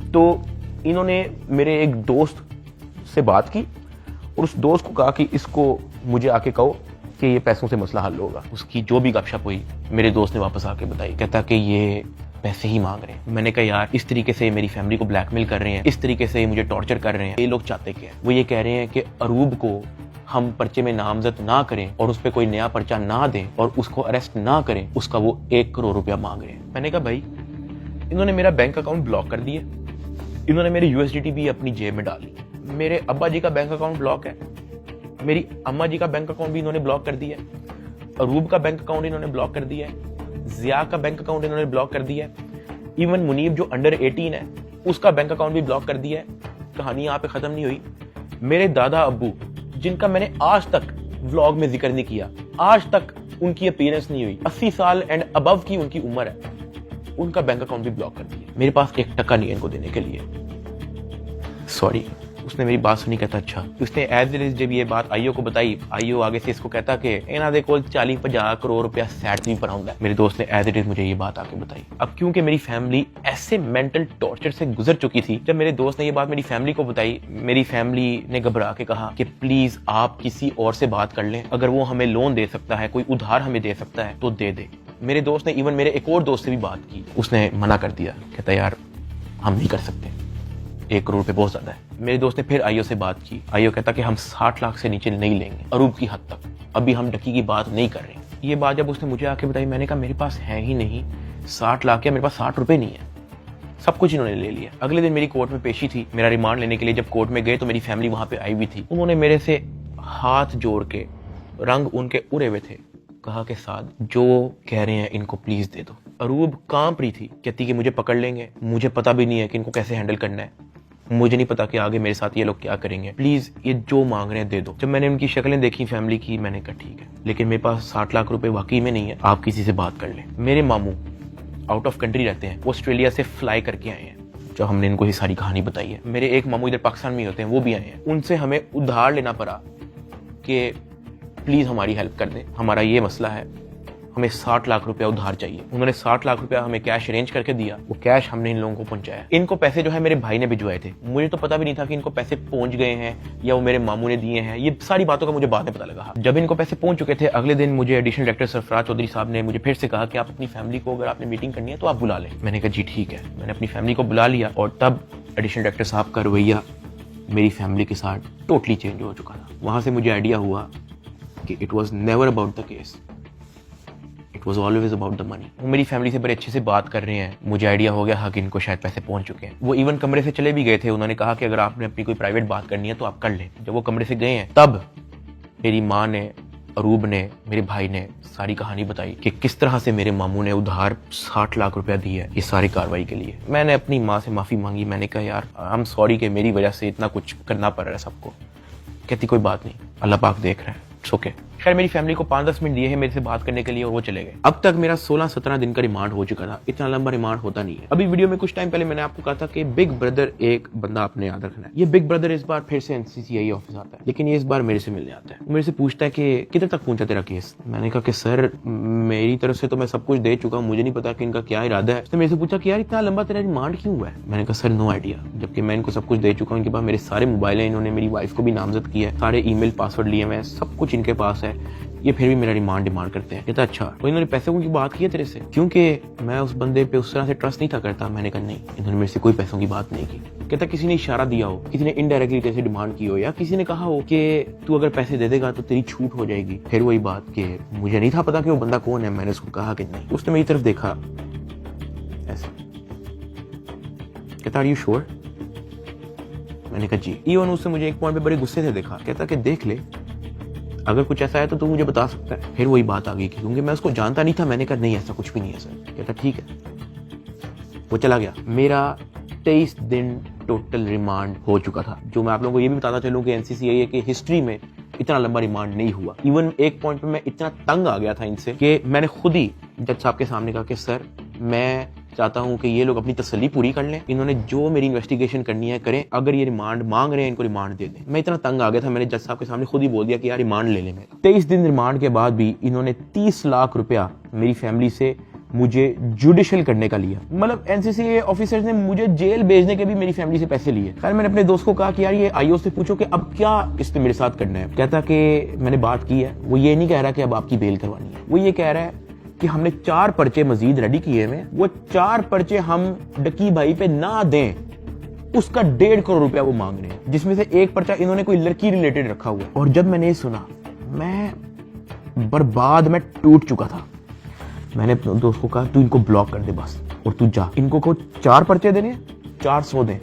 तो इन्होंने मेरे एक दोस्त से बात की और उस दोस्त को कहा कि इसको मुझे आके कहो कि ये पैसों से मसला हल होगा। उसकी जो भी गपशप हुई मेरे दोस्त ने वापस आके बताई, कहता कि ये पैसे ही मांग रहे हैं। मैंने कहा यार इस तरीके से मेरी फैमिली को ब्लैकमेल कर रहे हैं, इस तरीके से मुझे टॉर्चर कर रहे हैं, ये लोग चाहते क्या है? वो ये कह रहे हैं कि अरूब को हम पर्चे में नामजद ना करें और उस पर कोई नया पर्चा ना दें और उसको अरेस्ट ना करें, उसका वो 1 करोड़ रुपया मांग रहे हैं। मैंने कहा भाई इन्होंने मेरा बैंक अकाउंट ब्लॉक कर दिया, इन्होंने मेरी USDT भी अपनी जेब में डाली, मेरे अब्बा जी का बैंक अकाउंट ब्लॉक है, मेरी अम्मा जी का बैंक अकाउंट भी इन्होंने ब्लॉक कर दिया है, अरूब का बैंक अकाउंट इन्होंने ब्लॉक कर दिया है, जिया का बैंक अकाउंट इन्होंने ब्लॉक कर दिया है, इवन मुनीब जो अंडर 18 है उसका बैंक अकाउंट भी ब्लॉक कर दिया है। कहानी यहाँ पे खत्म नहीं हुई। मेरे दादा अब्बू जिनका मैंने आज तक व्लॉग में जिक्र नहीं किया, आज तक उनकी अपीयरेंस नहीं हुई, 80 साल एंड अबव की उनकी उम्र है, उनका बैंक अकाउंट भी ब्लॉक कर दिया। मेरे पास 1 टका नहीं है इनको देने के लिए। सॉरी। उसने मेरी बात सुनी, कहता अच्छा। उसने एज इट इज जब ये बात आईओ को बताई, आईओ आगे से इसको कहता कि इन्हां दे कोल 40-50 करोड़ रुपया सैट नहीं पराउंदा। मेरे दोस्त ने एज इट इज मुझे ये बात आके बताई। अब क्योंकि मेरी फैमिली ऐसे मेंटल टॉर्चर से गुजर चुकी थी, जब मेरे दोस्त ने ये बात मेरी फैमिली को बताई, मेरी फैमिली ने घबरा के कहा कि प्लीज आप किसी और से बात कर लें, अगर वो हमें लोन दे सकता है, कोई उधार हमें दे सकता है तो दे दे। मेरे दोस्त ने इवन मेरे एक और दोस्त से भी बात की, उसने मना कर दिया, कहता यार हम नहीं कर सकते, 1 करोड़ रुपए बहुत ज्यादा है। मेरे दोस्त ने फिर आईओ से बात की, आईओ कहता कि हम 60 लाख से नीचे नहीं लेंगे, अरूब की हद तक, अभी हम डकी की बात नहीं कर रहे। ये बात जब उसने मुझे आके बताई, मैंने कहा मेरे पास है ही नहीं 60 लाख, या मेरे पास 60 रुपए नहीं है, सब कुछ इन्होंने ले लिया। अगले दिन मेरी कोर्ट में पेशी थी, मेरा रिमांड लेने के लिए जब कोर्ट में गए तो मेरी फैमिली वहां पे आई हुई थी। उन्होंने मेरे से हाथ जोड़ के, रंग उनके उड़े हुए थे, कहा कि साद जो कह रहे हैं इनको प्लीज दे दो। अरूब कांप रही थी, कहती कि मुझे पकड़ लेंगे, मुझे पता भी नहीं है कि इनको कैसे हैंडल करना है, मुझे नहीं पता कि आगे मेरे साथ ये लोग क्या करेंगे, प्लीज ये जो मांग रहे हैं दे दो। जब मैंने उनकी शक्लें देखी फैमिली की, मैंने कहा ठीक है, लेकिन मेरे पास 60 लाख रुपए वाकई में नहीं है, आप किसी से बात कर लें। मेरे मामू आउट ऑफ कंट्री रहते हैं, वो ऑस्ट्रेलिया से फ्लाई करके आए हैं, जो हमने इनको ये सारी कहानी बताई है। मेरे एक मामू इधर पाकिस्तान में होते हैं, वो भी आए हैं, उनसे हमें उधार लेना पड़ा कि प्लीज हमारी हेल्प कर दें, हमारा ये मसला है, हमें 60 लाख रुपया उधार चाहिए। उन्होंने 60 लाख रुपया हमें कैश अरेंज करके दिया, वो कैश हमने इन लोगों को पहुंचाया। इनको पैसे जो है मेरे भाई ने भिजवाए थे, मुझे तो पता भी नहीं था कि इनको पैसे पहुंच गए हैं या वो मेरे मामू ने दिए हैं, ये सारी बातों का मुझे बाद में पता लगा। जब इनको पैसे पहुंच चुके थे, अगले दिन मुझे एडिशनल डायरेक्टर सरफराज चौधरी साहब ने मुझे फिर से कहा कि आप अपनी फैमिली को, अगर आपने मीटिंग करनी है तो आप बुला लें। मैंने कहा जी ठीक है, मैंने अपनी फैमिली को बुला लिया, और तब एडिशनल डायरेक्टर साहब का रवैया मेरी फैमिली के साथ टोटली चेंज हो चुका था। वहां से मुझे आइडिया हुआ कि it was never about the case, it was always about the money. वो मेरी फैमिली से बड़े अच्छे से बात कर रहे हैं, मुझे आइडिया हो गया कि इनको शायद पैसे पहुंच चुके हैं। वो इवन कमरे से चले भी गए थे, उन्होंने कहा कि अगर आपने अपनी कोई प्राइवेट बात करनी है तो आप कर लें। जब वो कमरे से गए हैं, तब मेरी माँ ने, अरूब ने, मेरे भाई ने सारी कहानी बताई कि किस तरह से मेरे मामू ने उधार 60 लाख रुपया दी है इस सारी कार्रवाई के लिए। मैंने अपनी माँ से माफी मांगी, मैंने कहा यार आई एम सॉरी कि मेरी वजह से इतना कुछ करना पड़ रहा है सबको। कहती कोई बात नहीं, अल्लाह पाक देख रहा है, इट्स ओके। खैर मेरी फैमिली को 5-10 मिनट दिए हैं मेरे से बात करने के लिए, और वो चले गए। अब तक मेरा 16-17 दिन का रिमांड हो चुका था, इतना लंबा रिमांड होता नहीं है। अभी वीडियो में कुछ टाइम पहले मैंने आपको कहा था कि बिग ब्रदर एक बंदा आपने याद रखना है। ये बिग ब्रदर इस बार फिर से एनसीसीआई ऑफिस आता है, लेकिन ये इस बार मेरे से मिलने आता है। मेरे से पूछता है कि किधर तक पहुंचा तेरा केस। मैंने कहा कि सर मेरी तरफ से तो मैं सब कुछ दे चुका हूँ, मुझे नहीं पता कि इनका क्या इरादा है। उसने मेरे से पूछा कि यार इतना लंबा तेरा रिमांड क्यों हुआ है। मैंने कहा सर नो आइडिया, जबकि मैं इनको सब कुछ दे चुका हूँ। इनके पास मेरे सारे मोबाइल हैं, इन्होंने मेरी वाइफ को भी नामजद किया है, सारे ईमेल पासवर्ड लिए हुए हैं, सब कुछ इनके पास है, ये फिर भी मेरा रिमांड डिमांड करते हैं। कहता अच्छा, तो इन्होंने पैसों की बात की है तेरे से? क्योंकि मैं उस बंदे पे उस तरह से ट्रस्ट नहीं था करता। मैंने कहा नहीं, इन्होंने मेरे से कोई पैसों की बात नहीं की। कहता किसी ने इशारा दिया हो, किसी ने इनडायरेक्टली तेरे से डिमांड की हो, या किसी ने कहा हो कि तू अगर पैसे दे देगा तो तेरी छूट हो जाएगी। फिर वही बात कि मुझे नहीं था पता कि वो बंदा कौन है। मैंने उसको कहा कि नहीं। उसने मेरी तरफ देखा ऐसा, कहता आर यू श्योर? मैंने कहा जी। इवन उससे मुझे एक पॉइंट पे बड़े गुस्से से देखा, कहता कि देख ले अगर कुछ ऐसा है तो तू मुझे बता सकता है। फिर वही बात आ गई क्योंकि मैं उसको जानता नहीं था। मैंने कहा नहीं ऐसा कुछ भी नहीं है सर। कहता ठीक है, वो चला गया। मेरा 23 दिन टोटल रिमांड हो चुका था। जो मैं आप लोगों को ये भी बताता चलूं कि एनसीसीआई की हिस्ट्री में इतना लंबा रिमांड नहीं हुआ। इवन एक पॉइंट पे मैं इतना तंग आ गया था इनसे कि मैंने खुद ही जज साहब के सामने कहा कि सर मैं चाहता हूं कि ये लोग अपनी तसल्ली पूरी कर लें, इन्होंने जो मेरी इन्वेस्टिगेशन करनी है करें, अगर ये रिमांड मांग रहे हैं इनको रिमांड दे दें। मैं इतना तंग आ गया था, मैंने जज साहब के सामने खुद ही बोल दिया कि यार रिमांड ले लें मेरा। 23 दिन रिमांड के बाद भी इन्होंने 30 लाख रुपया मेरी फैमिली से मुझे जुडिशियल करने का लिया। मतलब एनसीसीआई ऑफिसर्स ने मुझे जेल भेजने के भी मेरी फैमिली से पैसे लिए। खैर मैंने अपने दोस्त को कहा कि यार ये आईओ से पूछो कि अब क्या इसने मेरे साथ करना है। कहता कि मैंने बात की है, वो ये नहीं कह रहा कि अब आपकी बेल करवानी है, वो ये कह रहा है कि हमने 4 पर्चे मजीद रेडी किए हुए, वो 4 पर्चे हम डकी भाई पे ना दें, उसका 1.5 करोड़ रुपया वो मांग रहे हैं, जिसमें से एक पर्चा इन्होंने कोई लड़की रिलेटेड रखा हुआ है। और जब मैंने ये सुना मैं बर्बाद, मैं टूट चुका था। मैंने अपने दोस्त को कहा तू इनको ब्लॉक कर दे बस, और तू जा, इनको को 4 पर्चे देने, 400 दें,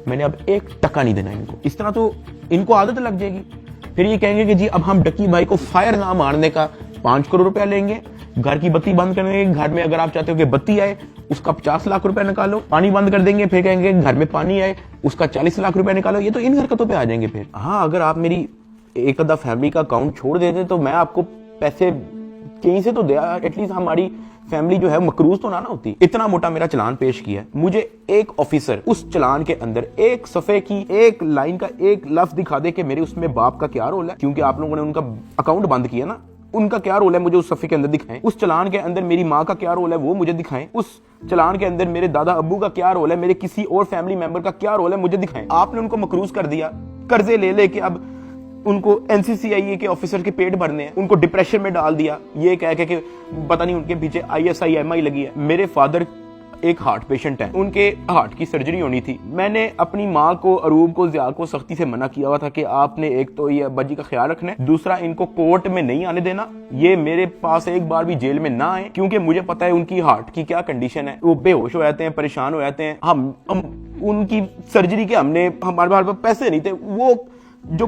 मैंने अब 1 टका नहीं देना इनको। इस तरह तो इनको आदत लग जाएगी। फिर ये कहेंगे कि जी अब हम डकी भाई को फायर ना मारने का 5 करोड़ रुपया लेंगे, घर की बत्ती बंद कर देंगे, घर में अगर आप चाहते हो कि बत्ती आए उसका 50 लाख रुपए निकालो, पानी बंद कर देंगे फिर कहेंगे घर में पानी आए उसका 40 लाख रुपए निकालो। ये तो इन हरकतों पे आ जाएंगे फिर। हाँ, अगर आप मेरी एक आधा फैमिली का अकाउंट छोड़ देते तो मैं आपको पैसे कहीं से तो दे, एटलीस्ट हमारी फैमिली जो है मकरूज तो ना होती। इतना मोटा मेरा चलान पेश किया, मुझे एक ऑफिसर उस चलान के अंदर एक सफे की एक लाइन का एक लफ्ज दिखा दे कि मेरे उसमें बाप का क्या रोल है, क्योंकि आप लोगों ने उनका अकाउंट बंद किया ना, उनका क्या रोल है मुझे उस सफे के अंदर दिखाएं। उस चलान के अंदर मेरी माँ का क्या रोल है वो मुझे दिखाएं। उस चलान के अंदर मेरे दादा अब्बू का क्या रोल है, मेरे किसी और फैमिली मेंबर का क्या रोल है मुझे दिखाएं। आपने उनको मकरूज कर दिया, कर्जे ले लेके अब उनको एनसीसीआईए के ऑफिसर के पेट भरने हैं, उनको डिप्रेशन में डाल दिया ये कह के कि पता नहीं उनके पीछे ISI-MI लगी है। मेरे फादर एक हार्ट पेशेंट है, उनके हार्ट की सर्जरी होनी थी। मैंने अपनी माँ को, अरूब को, ज़िया को सख्ती से मना किया हुआ था कि आपने एक तो ये अब्बा जी का ख्याल रखना है, दूसरा इनको कोर्ट में नहीं आने देना, ये मेरे पास एक बार भी जेल में ना आए, क्योंकि मुझे पता है उनकी हार्ट की क्या कंडीशन है। वो बेहोश हो जाते हैं, परेशान हो जाते हैं। हम उनकी सर्जरी के हमारे पास पैसे नहीं थे, वो जो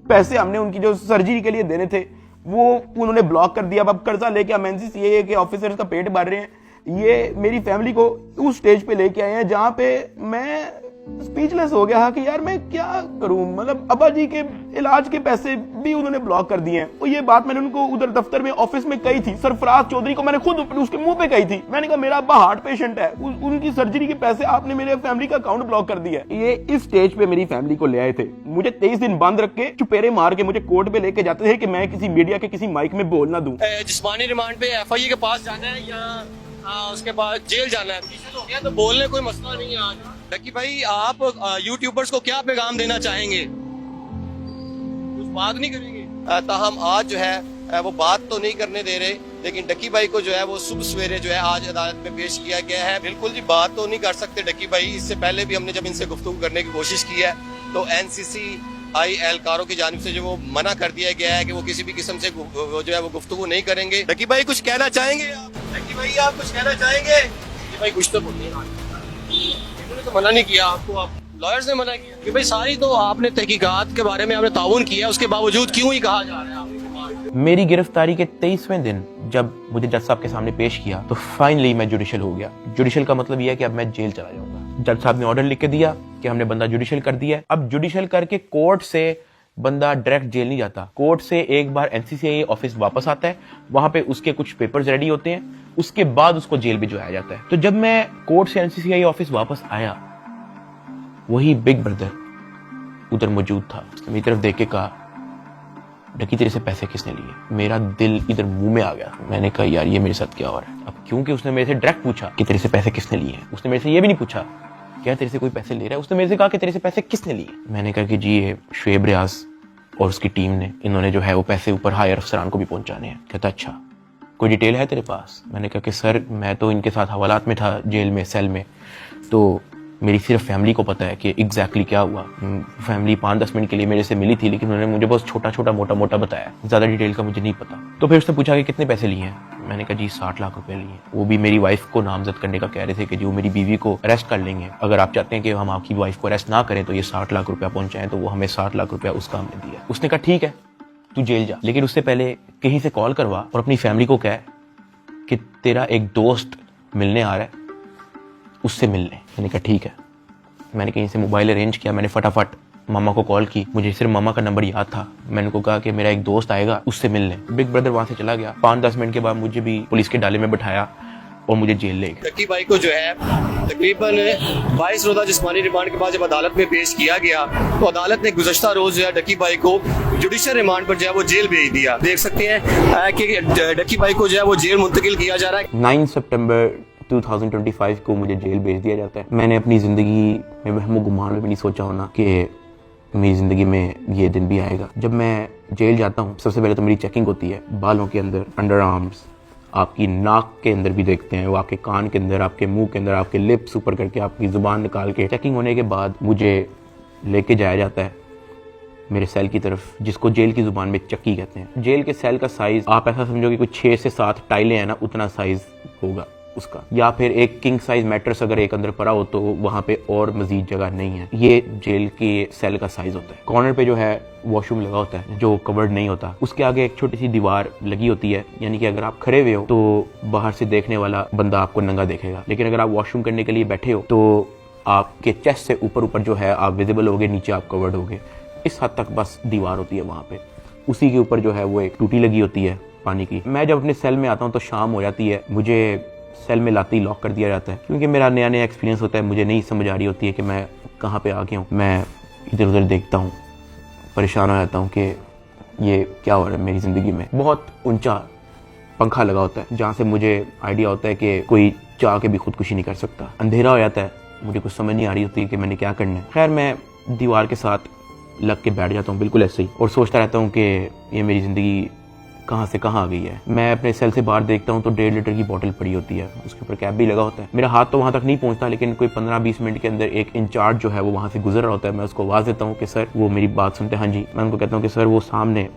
पैसे हमने उनकी जो सर्जरी के लिए देने थे वो उन्होंने ब्लॉक कर दिया। अब कर्जा लेके हम एनसीसीए के ऑफिसर्स का पेट भर रहे हैं। ये मेरी फैमिली को उस स्टेज पे लेके आए हैं जहां पे मैं स्पीचलेस हो गया कि यार मैं क्या करूं। मतलब अब्बा जी के इलाज के पैसे भी उन्होंने ब्लॉक कर दिए हैं। और ये बात मैंने उनको उधर दफ्तर में ऑफिस में कही थी, सरफराज चौधरी को मैंने खुद उसके मुंह पे कही थी। मैंने कहा मेरा अब्बा हार्ट पेशेंट है, उनकी सर्जरी के पैसे आपने मेरे फैमिली का अकाउंट ब्लॉक कर दिया। ये इस स्टेज पे मेरी फैमिली को ले आए थे, मुझे 23 दिन बंद रख के चुपेरे मार के मुझे कोर्ट पे लेके जाते थे कि मैं किसी मीडिया के किसी माइक में बोल ना दूं। जिस्मानी रिमांड पे FIA के पास जाना है या उसके बाद जेल जाना है, तो क्या तो बोलने कोई मसला नहीं है। आज डक्की भाई आप यूट्यूबर्स को क्या पैगाम देना चाहेंगे? कुछ बात नहीं करेंगे? ताहम आज जो है वो बात तो नहीं करने दे रहे, लेकिन डक्की भाई को जो है वो सुबह सवेरे जो है आज अदालत में पेश किया गया है। बिल्कुल जी बात तो नहीं कर सकते डक्की भाई। इससे पहले भी हमने जब इनसे गुफ्तगू करने की कोशिश की है तो NCCI एहलकारों की जानिब से जो वो मना कर दिया गया है कि वो किसी भी किस्म से जो है वो गुफ्तगू नहीं करेंगे। डक्की भाई कुछ कहना चाहेंगे आप? डक्की भाई आप कुछ कहना चाहेंगे? भाई कुछ तो बोलिए। इन्होंने तो मना नहीं किया आपको, आप लॉयर्स ने मना किया कि भाई सारी तो आपने तहकीकात के बारे में आपने ताउन किया, उसके बावजूद क्यों ही कहा जा रहा है? मेरी गिरफ्तारी के 23वें दिन जब मुझे जज साहब के सामने पेश किया तो फाइनली मैं जुडिशल हो गया। जुडिशल का मतलब यह है कि अब मैं जेल चला जाऊंगा। जज साहब ने ऑर्डर लिख के दिया कि हमने बंदा जुडिशल कर दिया। अब जुडिशल करके कोर्ट से बंदा डायरेक्ट जेल नहीं जाता, कोर्ट से एक बार NCCI ऑफिस वापस आता है, वहां पे उसके कुछ पेपर्स रेडी होते हैं, उसके बाद उसको जेल भिजवाया जाता है। तो जब मैं कोर्ट से NCCI ऑफिस वापस आया, वही बिग ब्रदर उधर मौजूद था। उसने मेरी तरफ देख के कहा, डक्की तेरे से पैसे किसने लिए? मेरा दिल इधर मुंह में आ गया। मैंने कहा यार ये मेरे साथ क्या हो रहा है। अब क्योंकि उसने मेरे से डायरेक्ट पूछा कि तेरे से पैसे किसने लिए हैं, उसने मेरे से ये भी नहीं पूछा क्या तेरे से कोई पैसे ले रहा है, उसने मेरे से कहा कि तेरे से पैसे किसने लिए। मैंने कहा कि जी ये शुएब रियाज और उसकी टीम ने, इन्होंने जो है वो पैसे ऊपर हायर अफसरान को भी पहुंचाने हैं। कहता अच्छा कोई डिटेल है तेरे पास? मैंने कहा कि सर मैं तो इनके साथ हवालात में था जेल में, सेल में, तो मेरी सिर्फ फैमिली को पता है कि एग्जैक्टली क्या हुआ। फैमिली 5-10 मिनट के लिए मेरे से मिली थी, लेकिन उन्होंने मुझे बहुत छोटा छोटा मोटा मोटा बताया, ज्यादा डिटेल का मुझे नहीं पता। तो फिर उसने पूछा कि कितने पैसे लिए हैं। मैंने कहा जी 60 लाख रुपए लिए। वो भी मेरी वाइफ को नामजद करने का कह रहे थे कि जो मेरी बीवी को अरेस्ट कर लेंगे, अगर आप चाहते हैं कि हम आपकी वाइफ को अरेस्ट ना करें तो ये 60 लाख रुपया पहुंचाएं। तो वो हमें 60 लाख रुपया उसका हमने दिया। उसने कहा ठीक है तू जेल जा, लेकिन उससे पहले कहीं से कॉल करवा और अपनी फैमिली को कह कि तेरा एक दोस्त मिलने आ रहा है, उससे मिलने। मैंने कहा ठीक है। मैंने कहीं से मोबाइल अरेंज किया, मैंने फटाफट मामा को कॉल की, मुझे सिर्फ मामा का नंबर याद था। मैंने उनको कहा कि मेरा एक दोस्त आएगा, उससे मिलने। बिग ब्रदर वहां से चला गया। 5-10 मिनट के बाद मुझे भी पुलिस के डाले में बिठाया और मुझे जेल ले गए। डक्की भाई को जो है तकरीबन 22 रोजा जिस्मानी रिमांड के बाद जब अदालत में पेश किया गया तो अदालत ने गुज़श्ता रोज जो है डक्की भाई को जुडिशल रिमांड पर जो है वो जेल भेज दिया। देख सकते हैं कि डक्की भाई को जो है वो जेल मुंतकिल किया जा रहा है। 9 सितंबर 2025 को मुझे जेल भेज दिया जाता है। मैंने अपनी ज़िंदगी में वहमो गुमान में भी नहीं सोचा होना कि मेरी ज़िंदगी में ये दिन भी आएगा। जब मैं जेल जाता हूँ सबसे पहले तो मेरी चेकिंग होती है, बालों के अंदर, अंडर आर्म्स, आपकी नाक के अंदर भी देखते हैं, वो आपके कान के अंदर, आपके मुंह के अंदर, आपके लिप्स ऊपर करके आपकी ज़ुबान निकाल के। चेकिंग होने के बाद मुझे लेके जाया जाता है मेरे सेल की तरफ, जिसको जेल की ज़ुबान में चक्की कहते हैं। जेल के सेल का साइज़ आप ऐसा समझो कि कुछ 6 से 7 टाइलें हैं ना, उतना साइज़ होगा। उसका, या फिर एक किंग साइज मैट्रेस अगर एक अंदर पड़ा हो तो वहाँ पे और मजीद जगह नहीं है। ये जेल के सेल का साइज होता है। कॉर्नर पे जो है वॉशरूम लगा होता है जो कवर्ड नहीं होता, उसके आगे एक छोटी सी दीवार लगी होती है, यानी कि अगर आप खड़े हुए हो तो बाहर से देखने वाला बंदा आपको नंगा देखेगा, लेकिन अगर आप वॉशरूम करने के लिए बैठे हो तो आपके चेस्ट से ऊपर जो है आप विजिबल होगे, नीचे आप कवर्ड होगे। इस हद तक बस दीवार होती है वहाँ पे। उसी के ऊपर जो है वो एक टूटी लगी होती है पानी की। मैं जब अपने सेल में आता हूँ तो शाम हो जाती है, मुझे सेल में लाते ही लॉक कर दिया जाता है, क्योंकि मेरा नया एक्सपीरियंस होता है, मुझे नहीं समझ आ रही होती है कि मैं कहाँ पे आ गया हूँ। मैं इधर उधर देखता हूँ, परेशान हो जाता हूँ कि ये क्या हो रहा है मेरी ज़िंदगी में। बहुत ऊंचा पंखा लगा होता है जहाँ से मुझे आइडिया होता है कि कोई चाह के भी खुदकुशी नहीं कर सकता। अंधेरा हो जाता है, मुझे कुछ समझ नहीं आ रही होती कि मैंने क्या करना है। खैर मैं दीवार के साथ लग के बैठ जाता हूँ बिल्कुल ऐसे ही, और सोचता रहता हूँ कि ये मेरी ज़िंदगी कहाँ से कहाँ आ गई है। मैं अपने सेल से बाहर देखता हूँ तो 1.5 लीटर की बोतल पड़ी होती है, उसके ऊपर कैप भी लगा होता है। मेरा हाथ तो वहाँ तक नहीं पहुँचता, लेकिन कोई 15-20 मिनट के अंदर एक इंचार्ज जो है वो वहाँ से गुजर रहा होता है। मैं उसको आवाज़ देता हूँ कि सर, वो मेरी बात सुनते हैं, हाँ जी। मैं उनको कहता हूँ कि सर वो सामने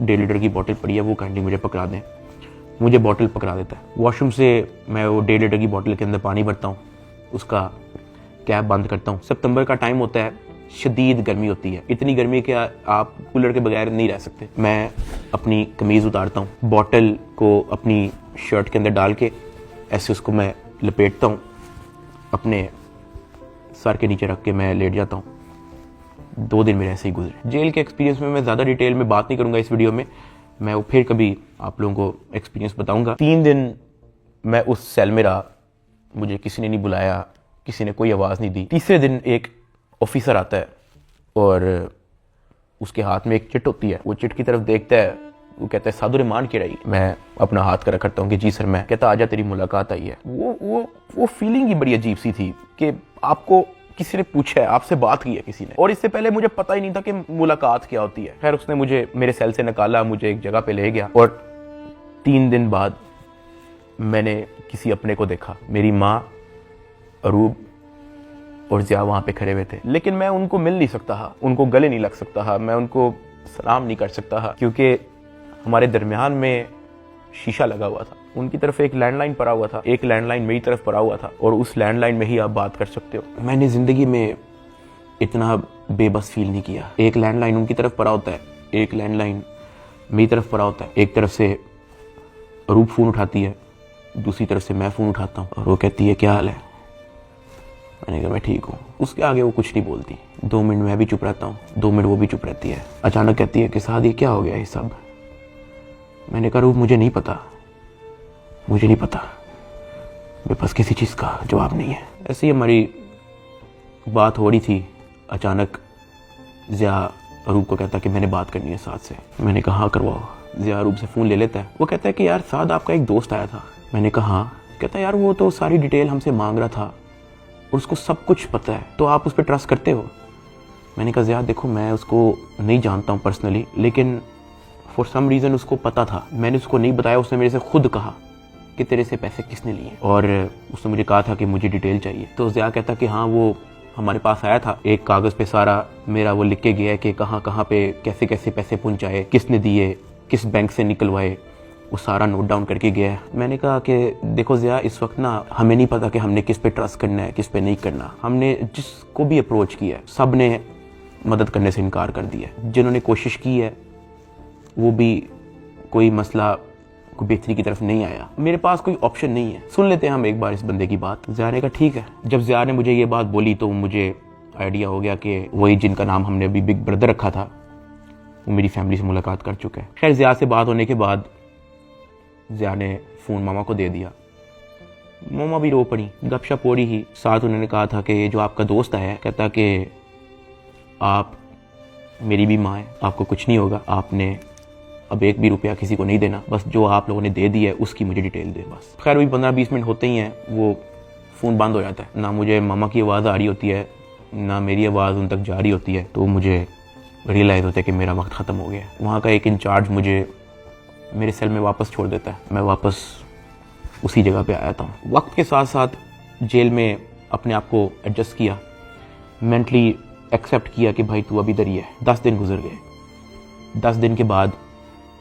1.5 लीटर की बोतल पड़ी है, वो काइंडली मुझे पकड़ा दें। मुझे बोतल पकड़ा देता है। वॉशरूम से मैं वो 1.5 लीटर की बोतल के अंदर पानी भरता हूँ, उसका कैप बंद करता हूँ। सितंबर का टाइम होता है, शदीद गर्मी होती है, इतनी गर्मी कि आप कूलर के बगैर नहीं रह सकते। मैं अपनी कमीज़ उतारता हूँ, बॉटल को अपनी शर्ट के अंदर डाल के ऐसे उसको मैं लपेटता हूँ, अपने सर के नीचे रख के मैं लेट जाता हूँ। 2 दिन मेरे ऐसे ही गुजरे। जेल के एक्सपीरियंस में मैं ज़्यादा डिटेल में बात नहीं करूँगा इस वीडियो में, मैं वो फिर कभी आप लोगों को एक्सपीरियंस बताऊँगा। 3 दिन मैं उस सेल में रहा, मुझे किसी ने नहीं बुलाया, किसी ने कोई आवाज़ नहीं दी। तीसरे दिन एक ऑफिसर आता है और उसके हाथ में एक चिट होती है। वो चिट की तरफ देखता है, वो कहता है सादुर रहमान की रही। मैं अपना हाथ कर रखता हूँ कि जी सर। मैं कहता आजा तेरी मुलाकात आई है। वो फीलिंग ही बड़ी अजीब सी थी कि आपको किसी ने पूछा है, आपसे बात की है किसी ने, और इससे पहले मुझे पता ही नहीं था कि मुलाकात क्या होती है। खैर उसने मुझे मेरे सेल से निकाला, मुझे एक जगह पे ले गया, और 3 दिन बाद मैंने किसी अपने को देखा। मेरी माँ, अरूब और ज़िया वहाँ पे खड़े हुए थे, लेकिन मैं उनको मिल नहीं सकता था, उनको गले नहीं लग सकता था, मैं उनको सलाम नहीं कर सकता था, क्योंकि हमारे दरमियान में शीशा लगा हुआ था। उनकी तरफ एक लैंडलाइन पड़ा हुआ था, एक लैंडलाइन मेरी तरफ पड़ा हुआ था, और उस लैंडलाइन में ही आप बात कर सकते हो। मैंने ज़िंदगी में इतना बेबस फील नहीं किया। एक लैंडलाइन उनकी तरफ पड़ा होता है, एक लैंडलाइन मेरी तरफ पड़ा होता है। एक तरफ से अरूब फ़ोन उठाती है, दूसरी तरफ से मैं फ़ोन उठाता हूँ, और वो कहती है क्या हाल है। मैंने कहा मैं ठीक हूँ। उसके आगे वो कुछ नहीं बोलती। 2 मिनट मैं भी चुप रहता हूँ, 2 मिनट वो भी चुप रहती है। अचानक कहती है कि साद ये क्या हो गया ये सब। मैंने कहा रूप मुझे नहीं पता, मुझे नहीं पता, मेरे पास किसी चीज़ का जवाब नहीं है। ऐसे ही हमारी बात हो रही थी, अचानक ज़िया अरूब को कहता कि मैंने बात करनी है साद से। मैंने कहा हाँ करवाओ। ज़िया अरूब से फ़ोन ले लेता है। वो कहता है कि यार साद आपका एक दोस्त आया था। मैंने कहा हाँ। कहता है यार वो तो सारी डिटेल हमसे मांग रहा था और उसको सब कुछ पता है, तो आप उस पर ट्रस्ट करते हो। मैंने कहा ज़िया देखो मैं उसको नहीं जानता हूँ पर्सनली, लेकिन फॉर सम रीज़न उसको पता था। मैंने उसको नहीं बताया, उसने मेरे से खुद कहा कि तेरे से पैसे किसने लिए, और उसने मुझे कहा था कि मुझे डिटेल चाहिए। तो ज़िया कहता कि हाँ वो हमारे पास आया था, एक कागज़ पे सारा मेरा वो लिख के गया है कि कहाँ कहाँ पे कैसे कैसे पैसे पहुँचाए, किसने दिए, किस बैंक से निकलवाए, वो सारा नोट डाउन करके गया है। मैंने कहा कि देखो ज़िया इस वक्त ना हमें नहीं पता कि हमने किस पे ट्रस्ट करना है, किस पे नहीं करना। हमने जिसको भी अप्रोच किया है सब ने मदद करने से इनकार कर दिया। जिन्होंने कोशिश की है वो भी कोई मसला कोई बेहतरी की तरफ नहीं आया। मेरे पास कोई ऑप्शन नहीं है, सुन लेते हैं हम एक बार इस बंदे की बात। ज़िया ने कहा ठीक है। जब ज़िया ने मुझे ये बात बोली तो मुझे आइडिया हो गया कि वही जिनका नाम हमने अभी बिग ब्रदर रखा था वो मेरी फैमिली से मुलाकात कर चुका है। खैर ज़िया से बात होने के बाद ज़िया ने फ़ोन मामा को दे दिया। मामा भी रो पड़ी, गपशप हो रही ही। साथ उन्होंने कहा था कि ये जो आपका दोस्त आया है, कहता कि आप मेरी भी माँ है, आपको कुछ नहीं होगा, आपने अब 1 भी रुपया किसी को नहीं देना, बस जो आप लोगों ने दे दिया है उसकी मुझे डिटेल दे बस। खैर वही 15-20 मिनट होते ही हैं वो फ़ोन बंद हो जाता है। ना मुझे मामा की आवाज़ आ रही होती है, ना मेरी आवाज़ उन तक जा रही होती है। तो मुझे रियलाइज़ होता है कि मेरा वक्त ख़त्म हो गया है। वहाँ का एक इंचार्ज मुझे मेरे सेल में वापस छोड़ देता है। मैं वापस उसी जगह पे आया था। वक्त के साथ साथ जेल में अपने आप को एडजस्ट किया, मेंटली एक्सेप्ट किया कि भाई तू अभी इधर ही है। 10 दिन गुजर गए। 10 दिन के बाद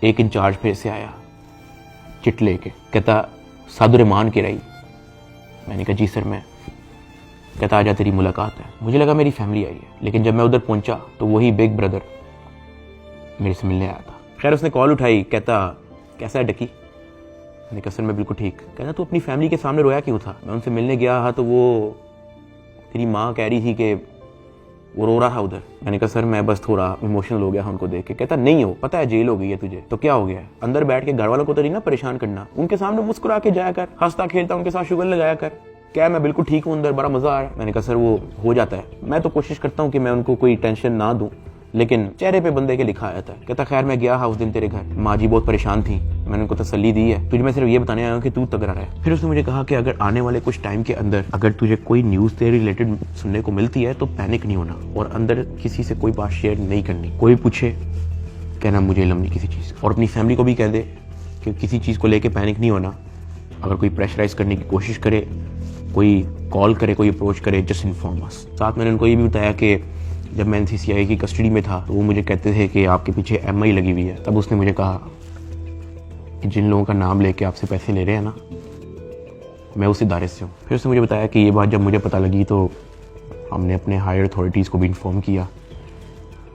एक इंचार्ज फिर से आया चिट लेके, कहता सादुर रहमान की रही। मैंने कहा जी सर मैं। कहता आजा तेरी मुलाकात है। मुझे लगा मेरी फैमिली आई है, लेकिन जब मैं उधर पहुंचा तो वही बिग ब्रदर मेरे से मिलने आया था। खैर उसने कॉल उठाई, कहता कैसा है डकी। मैंने कहा सर मैं बिल्कुल ठीक। कहता तू अपनी फैमिली के सामने रोया क्यों था। मैं उनसे मिलने गया तो वो तेरी माँ कह रही थी कि वो रो रहा था उधर। मैंने कहा सर मैं बस थोड़ा इमोशनल हो गया उनको देख के। कहता नहीं हो, पता है जेल हो गई है तुझे तो क्या हो गया है, अंदर बैठ के घर वालों को तो नहीं ना परेशान करना, उनके सामने मुस्कुरा के जाया कर, हंसता खेलता उनके साथ शुगर लगाया कर। क्या मैं बिल्कुल ठीक हूँ, अंदर बड़ा मजा आ रहा है। मैंने कहा सर वो हो जाता है, मैं तो कोशिश करता हूँ कि मैं उनको कोई टेंशन ना दूं, लेकिन चेहरे पे बंदे के लिखा आया था। कहता खैर मैं गया उस दिन तेरे घर, माँ जी बहुत परेशान थी, मैंने उनको तसल्ली दी है, तुझे मैं सिर्फ ये बताने आया हूँ कि तू तगड़ा रहे। फिर उसने मुझे कहा कि अगर आने वाले कुछ टाइम के अंदर अगर तुझे कोई न्यूज़ तेरे रिलेटेड सुनने को मिलती है तो पैनिक नहीं होना और अंदर किसी से कोई बात शेयर नहीं करनी। कोई पूछे कहना मुझे इल्म नहीं किसी चीज़, और अपनी फैमिली को भी कह दे कि किसी चीज़ को लेके पैनिक नहीं होना। अगर कोई प्रेशराइज करने की कोशिश करे, कोई कॉल करे, कोई अप्रोच करे, जस्ट इन्फॉर्म अस। साथ मैंने उनको ये भी बताया कि जब मैं NCCI की कस्टडी में था तो वो मुझे कहते थे कि आपके पीछे MI लगी हुई है। तब उसने मुझे कहा कि जिन लोगों का नाम लेके आपसे पैसे ले रहे हैं ना, मैं उस इदारे से हूँ। फिर उसने मुझे बताया कि ये बात जब मुझे पता लगी तो हमने अपने हायर अथॉरिटीज़ को भी इन्फॉर्म किया,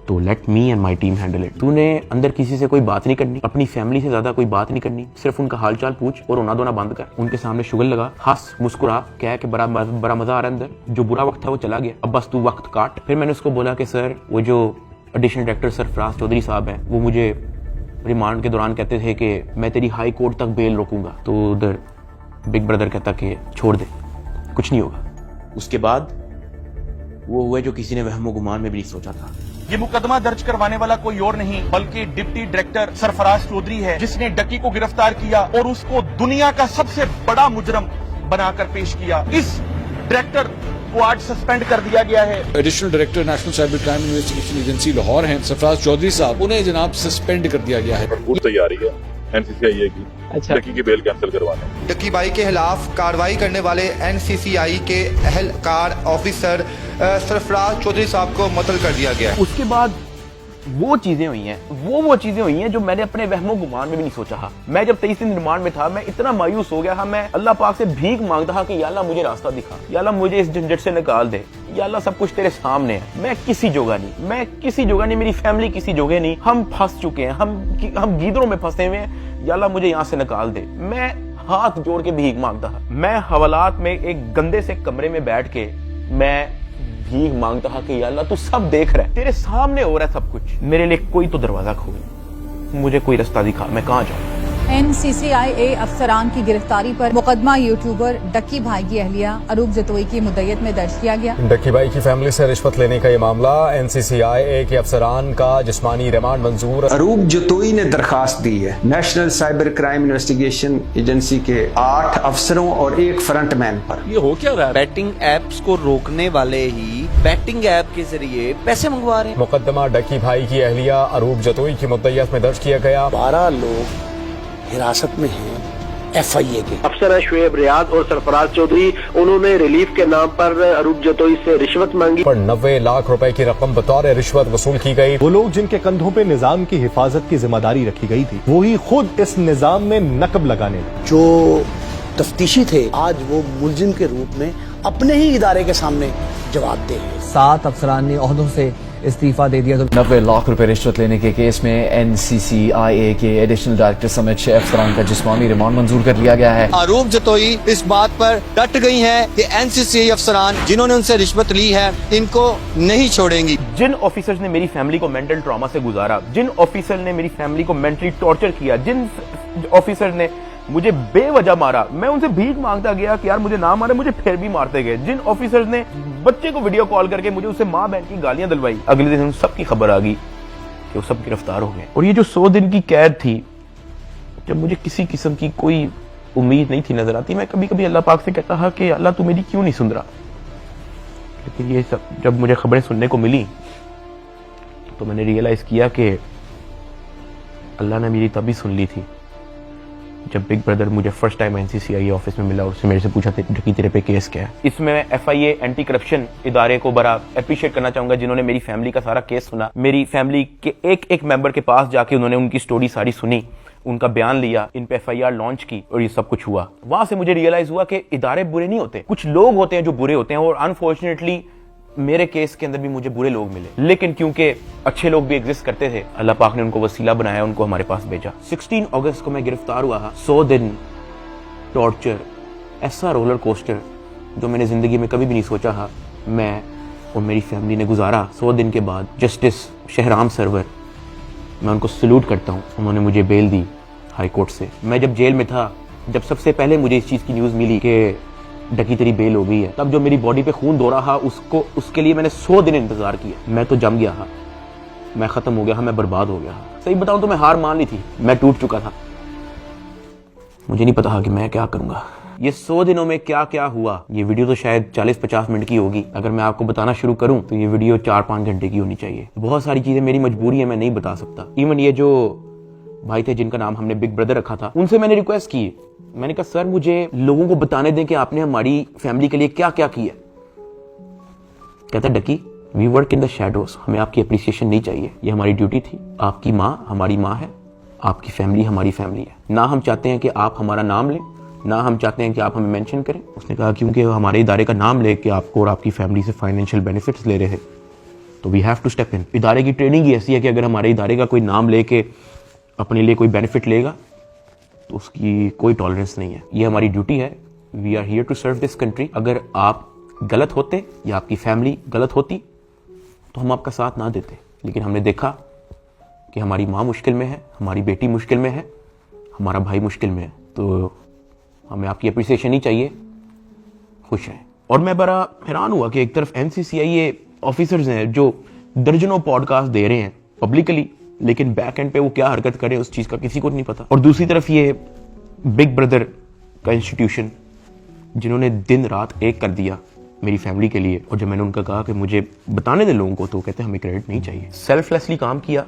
तो let me and my team handle it. तूने अंदर किसी से कोई बात नहीं करनी, अपनी फैमिली से ज्यादा कोई बात नहीं करनी, सिर्फ उनका हालचाल पूछ और रोना धोना बंद कर, उनके सामने शुगर लगा, हंस मुस्कुरा, कह के बड़ा मजा आ रहा है अंदर, जो बुरा वक्त था वो चला गया, अब बस तू वक्त काट। फिर मैंने उसको बोला कि सर वो जो एडिशनल डायरेक्टर सरफराज चौधरी साहब हैं वो मुझे रिमांड के दौरान कहते थे कि मैं तेरी हाई कोर्ट तक बेल रोकूंगा। तो उधर बिग ब्रदर कहता कि छोड़ दे, कुछ नहीं होगा। उसके बाद वो हुआ जो किसी ने वहमो गुमान में भी नहीं सोचा था। ये मुकदमा दर्ज करवाने वाला कोई और नहीं बल्कि डिप्टी डायरेक्टर सरफराज चौधरी है, जिसने डकी को गिरफ्तार किया और उसको दुनिया का सबसे बड़ा मुजरम बनाकर पेश किया। इस डायरेक्टर को आज सस्पेंड कर दिया गया है। Additional director national cyber crime investigation agency Lahore हैं सरफराज चौधरी साहब, उन्हें जनाब सस्पेंड कर दिया गया है। भरपूर तैयारी है NCCI की डकी की बेल कैंसिल करवाने। डकी भाई के खिलाफ कार्रवाई करने वाले NCCI के अहलकार ऑफिसर सरफराज चौधरी साहब को मुअत्तल कर दिया गया। उसके बाद वो चीजें हुई हैं, वो चीजें हुई हैं जो मैंने अपने वहमो गुमान में भी नहीं सोचा था। मैं जब 23 दिन रिमांड में था, मैं इतना मायूस हो गया था, मैं अल्लाह पाक से भीख मांगता था कि या अल्लाह मुझे रास्ता दिखा, या अल्लाह मुझे इस झंझट से निकाल दे, या अल्लाह सब कुछ तेरे सामने है, मैं किसी जोगा नहीं, मेरी फैमिली किसी जोगे नहीं, हम फंस चुके हैं, हम गीदरों में फंसे हुए हैं, या अल्लाह मुझे यहाँ से निकाल दे। मैं हाथ जोड़ के भीख मांगता था। मैं हवालात में एक गंदे से कमरे में बैठ के मैं भीख मांगता था कि या अल्लाह तू सब देख रहा है, तेरे सामने हो रहा है सब कुछ, मेरे लिए कोई तो दरवाजा खोल, मुझे कोई रास्ता दिखा, मैं कहाँ जाऊँ। NCCIA अफसरान की गिरफ्तारी पर मुकदमा यूट्यूबर डक्की भाई की अहलिया अरूब जतोई की मुद्दत में दर्ज किया गया। डक्की भाई की फैमिली से रिश्वत लेने का ये मामला, NCCIA के अफसरान का जिस्मानी रिमांड मंजूर। अरूब जतोई ने दरखास्त दी है national cyber crime investigation agency के 8 अफसरों और 1 फ्रंटमैन पर। ये हो क्या रहा है? बैटिंग एप्स को रोकने वाले ही बैटिंग ऐप के जरिए पैसे मंगवा रहे हैं। मुकदमा डक्की भाई की अहलिया अरूब जतोई की मुद्दत में दर्ज किया गया। 12 लोग हिरासत में हैं FIA के। अफसर शुएब रियाद और सरफराज चौधरी, उन्होंने रिलीफ के नाम पर अरूब जतोई से रिश्वत मांगी। पर 90 लाख रुपए की रकम बतौर रिश्वत वसूल की गई। वो लोग जिनके कंधों पे निजाम की हिफाजत की जिम्मेदारी रखी गई थी, वो ही खुद इस निजाम में नकब लगाने जो तफ्तीशी थे, आज वो मुलजिम के रूप में अपने ही इदारे के सामने जवाबदेह है। 7 अफसरान ने ओहदों से इस्तीफा दे दिया। तो 90 लाख रुपए रिश्वत लेने के केस में NCCIA के एडिशनल डायरेक्टर समेत 6 अफसरान का जिस्मानी रिमांड मंजूर कर लिया गया है। अरूब जतोई इस बात पर डट गई हैं कि NCCI अफसरान जिन्होंने उनसे रिश्वत ली है इनको नहीं छोड़ेंगी। जिन ऑफिसर्स ने मेरी फैमिली को मेंटल ट्रॉमा से गुजारा, जिन ऑफिसर ने मेरी फैमिली को मेंटली टॉर्चर किया, जिन ऑफिसर ने मुझे बेवजह मारा, मैं उनसे भीख मांगता गया कि यार मुझे ना मारे, मुझे फिर भी मारते गए। जिन ऑफिसर्स ने बच्चे को वीडियो कॉल करके मुझे उससे माँ बहन की गालियां दिलवाई, अगले दिन उन सब की खबर आ गई कि वो सब गिरफ्तार हो गए। और ये जो 100 दिन की कैद थी, जब मुझे किसी किस्म की कोई उम्मीद नहीं थी नजर आती, मैं कभी कभी अल्लाह पाक से कहता था कि अल्लाह तू मेरी क्यों नहीं सुन रहा। लेकिन ये सब जब मुझे खबरें सुनने को मिली तो मैंने रियलाइज किया कि अल्लाह ने मेरी तभी सुन ली थी जब बिग ब्रदर मुझे फर्स्ट टाइम NCCI ऑफिस में मिला और उसने मेरे से पूछा कि तेरे पे केस क्या है। इसमें मैं FIA एंटी करप्शन इदारे को बड़ा अप्रिशिएट करना चाहूंगा, जिन्होंने मेरी फैमिली का सारा केस सुना, मेरी फैमिली के एक मेंबर के पास जाके उन्होंने उनकी स्टोरी सारी सुनी, उनका बयान लिया, इन पे FIR लॉन्च की और ये सब कुछ हुआ। वहां से मुझे रियलाइज हुआ कि इदारे बुरे नहीं होते, कुछ लोग होते हैं जो बुरे होते हैं। और अनफॉर्चुनेटली मेरे केस के अंदर भी मुझे बुरे लोग मिले, लेकिन क्योंकि अच्छे लोग भी एग्जिस्ट करते थे, अल्लाह पाक ने उनको वसीला बनाया, उनको हमारे पास भेजा। 16 अगस्त को मैं गिरफ्तार हुआ। 100 दिन टॉर्चर, ऐसा रोलर कोस्टर जो मैंने जिंदगी में कभी भी नहीं सोचा था मैं और मेरी फैमिली ने गुजारा। 100 दिन के बाद जस्टिस शहराम सरवर, मैं उनको सल्यूट करता हूँ, उन्होंने मुझे बेल दी हाई कोर्ट से। मैं जब जेल में था, जब सबसे पहले मुझे इस चीज़ की न्यूज़ मिली कि डकी तेरी बेल हो गई है, तब जो मेरी बॉडी पे खून दौड़ा था उसके लिए मैंने 100 दिन इंतजार किया। मैं तो जम गया था, मैं खत्म हो गया था, मैं बर्बाद हो गया था। सही बताऊं तो मैं हार मान ली थी, मैं टूट चुका था। मुझे नहीं पता था कि मैं क्या करूंगा। ये 100 दिनों में क्या क्या हुआ, ये वीडियो तो शायद 40-50 मिनट की होगी। अगर मैं आपको बताना शुरू करूं तो ये वीडियो 4-5 घंटे की होनी चाहिए। बहुत सारी चीजें मेरी मजबूरी है, मैं नहीं बता सकता। इवन ये जो भाई थे जिनका नाम हमने बिग ब्रदर रखा था, उनसे मैंने रिक्वेस्ट की, मैंने कहा सर मुझे लोगों को बताने दें कि आपने हमारी फैमिली के लिए क्या क्या किया। कहता Ducky, we work in the shadows, हमें आपकी अप्रिसिएशन नहीं चाहिए, ये हमारी ड्यूटी थी। आपकी माँ हमारी माँ है, आपकी फैमिली हमारी फैमिली है। ना हम चाहते हैं कि आप हमारा नाम लें, ना हम चाहते हैं कि आप हमें मेंशन करें। उसने कहा क्योंकि हमारे इदारे का नाम लेके आपको और आपकी फैमिली से फाइनेंशियल बेनिफिट्स ले रहे हैं, तो we have to step in. इदारे की ट्रेनिंग ही ऐसी है कि अगर हमारे इदारे का कोई नाम लेके अपने लिए कोई बेनिफिट लेगा तो उसकी कोई टॉलरेंस नहीं है। ये हमारी ड्यूटी है, we are here to serve this country. अगर आप गलत होते या आपकी फैमिली गलत होती तो हम आपका साथ ना देते, लेकिन हमने देखा कि हमारी माँ मुश्किल में है, हमारी बेटी मुश्किल में है, हमारा भाई मुश्किल में है, तो हमें आपकी अप्रिसिएशन ही चाहिए। खुश रहें। और मैं बड़ा हैरान हुआ कि एक तरफ NCCI ऑफिसर्स हैं जो दर्जनों पॉडकास्ट दे रहे हैं पब्लिकली, लेकिन बैक एंड पे वो क्या हरकत करें उस चीज का किसी को नहीं पता। और दूसरी तरफ ये बिग ब्रदर का इंस्टीट्यूशन जिन्होंने दिन रात एक कर दिया मेरी फैमिली के लिए। और जब मैंने उनका कहा कि मुझे बताने दे लोगों को, तो कहते हमें क्रेडिट नहीं चाहिए। सेल्फलेसली काम किया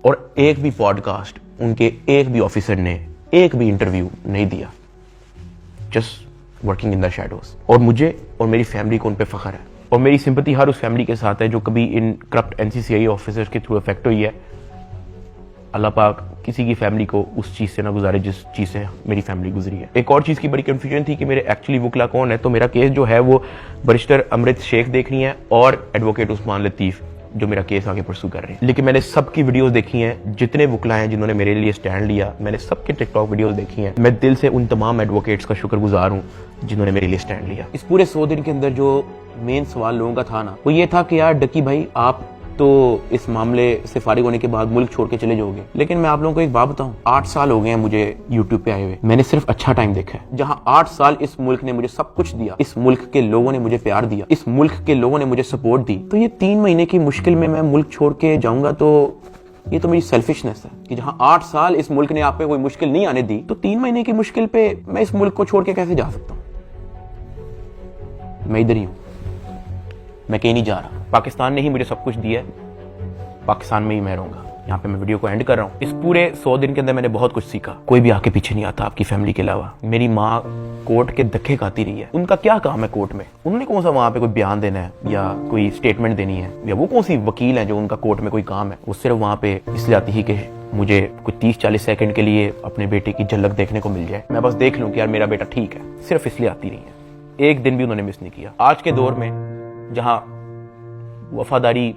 और एक भी पॉडकास्ट, उनके एक भी ऑफिसर ने एक भी इंटरव्यू नहीं दिया, just working in the shadows. और मुझे और मेरी फैमिली को उन पे फख्र है। और मेरी सिंपैथी हर उस फैमिली के साथ है जो कभी इन करप्ट NCCI ऑफिसर्स के थ्रू अफेक्ट हुई है। अल्लाह पाक किसी की फैमिली को उस चीज से ना गुजारे जिस चीज से मेरी फैमिली गुजरी है। एक और चीज की बड़ी कंफ्यूजन थी कि मेरे एक्चुअली वकला कौन है। तो मेरा केस जो है वो बैरिस्टर अमृत शेख देख रही है और एडवोकेट उस्मान लतीफ जो मेरा केस आगे परसू कर रहे हैं। लेकिन मैंने सबकी वीडियोस देखी हैं, जितने वकला हैं जिन्होंने मेरे लिए स्टैंड लिया, मैंने सबके टिकटॉक वीडियोस देखी हैं। मैं दिल से उन तमाम एडवोकेट्स का शुक्रगुजार हूं जिन्होंने मेरे लिए स्टैंड लिया। इस पूरे 100 दिन के अंदर जो मेन सवाल लोगों का था ना, वो ये था कि यार डकी भाई आप तो इस मामले से फारिग होने के बाद मुल्क छोड़ के चले जाओगे। लेकिन मैं आप लोगों को एक बात बताऊं, 8 साल हो गए हैं मुझे यूट्यूब पे आए हुए, मैंने सिर्फ अच्छा टाइम देखा है। जहां 8 साल इस मुल्क ने मुझे सब कुछ दिया, इस मुल्क के लोगों ने मुझे प्यार दिया, इस मुल्क के लोगों ने मुझे सपोर्ट दी, तो ये 3 महीने की मुश्किल में मैं मुल्क छोड़ के जाऊंगा तो ये तो मेरी सेल्फिशनेस है कि जहां 8 साल इस मुल्क ने आप पे कोई मुश्किल नहीं आने दी, तो 3 महीने की मुश्किल पे मैं इस मुल्क को छोड़ के कैसे जा सकता हूं। मैं इधर ही हूं, मैं कहीं नहीं जा रहा। पाकिस्तान ने ही मुझे सब कुछ दिया है, पाकिस्तान में ही मैं रहूंगा। यहाँ पे मैं वीडियो को एंड कर रहा हूँ। इस पूरे 100 दिन के अंदर मैंने बहुत कुछ सीखा। कोई भी आके पीछे नहीं आता आपकी फैमिली के अलावा। मेरी माँ कोर्ट के धक्के खाती रही है, उनका क्या काम है कोर्ट में? उन्होंने कौन सा वहाँ पे कोई बयान देना है या कोई स्टेटमेंट देनी है, या वो कौन सी वकील है जो उनका कोर्ट में कोई काम है? वो सिर्फ वहाँ पे इसलिए आती ही कि मुझे कुछ 30-40 सेकंड के लिए अपने बेटे की झलक देखने को मिल जाए, मैं बस देख लूँ कि यार मेरा बेटा ठीक है। सिर्फ इसलिए आती रही है, एक दिन भी उन्होंने मिस नहीं किया। आज के दौर में जहाँ वफादारी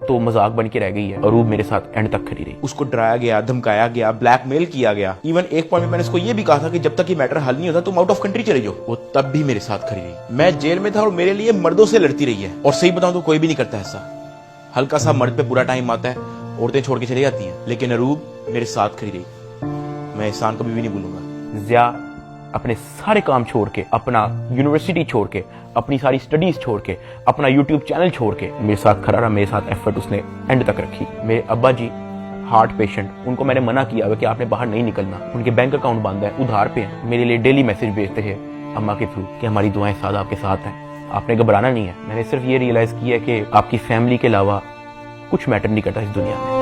तो मजाक बन के रह गई है, अरूब मेरे साथ एंड तक खड़ी रही। उसको डराया गया, धमकाया गया, ब्लैकमेल किया गया। इवन एक पॉइंट में मैंने उसको ये भी कहा था कि जब तक ये मैटर हल नहीं होता तुम आउट ऑफ कंट्री चले जाओ। वो तब भी मेरे साथ खड़ी रही। मैं जेल में था और मेरे लिए मर्दों से लड़ती रही है। और सही बताऊं तो कोई भी नहीं करता ऐसा। हल्का सा मर्द पे बुरा टाइम आता है, औरतें छोड़ के चली जाती हैं, लेकिन अरूब मेरे साथ खड़ी रही। मैं एहसान कभी भी नहीं भूलूंगा। ज़िया अपने सारे काम छोड़ के, अपना यूनिवर्सिटी छोड़ के, अपनी सारी स्टडीज छोड़ के, अपना यूट्यूब चैनल छोड़ के मेरे साथ खड़ा रहा, मेरे साथ एफर्ट उसने एंड तक रखी। मेरे अब्बा जी हार्ट पेशेंट, उनको मैंने मना किया हुआ कि आपने बाहर नहीं निकलना, उनके बैंक अकाउंट बंद है, उधार पे हैं। मेरे लिए डेली मैसेज भेजते हैं अम्मा के थ्रू कि हमारी दुआएं सदा आपके साथ हैं, आपने घबराना नहीं है। मैंने सिर्फ ये रियलाइज किया कि आपकी फैमिली के अलावा कुछ मैटर नहीं करता इस दुनिया में।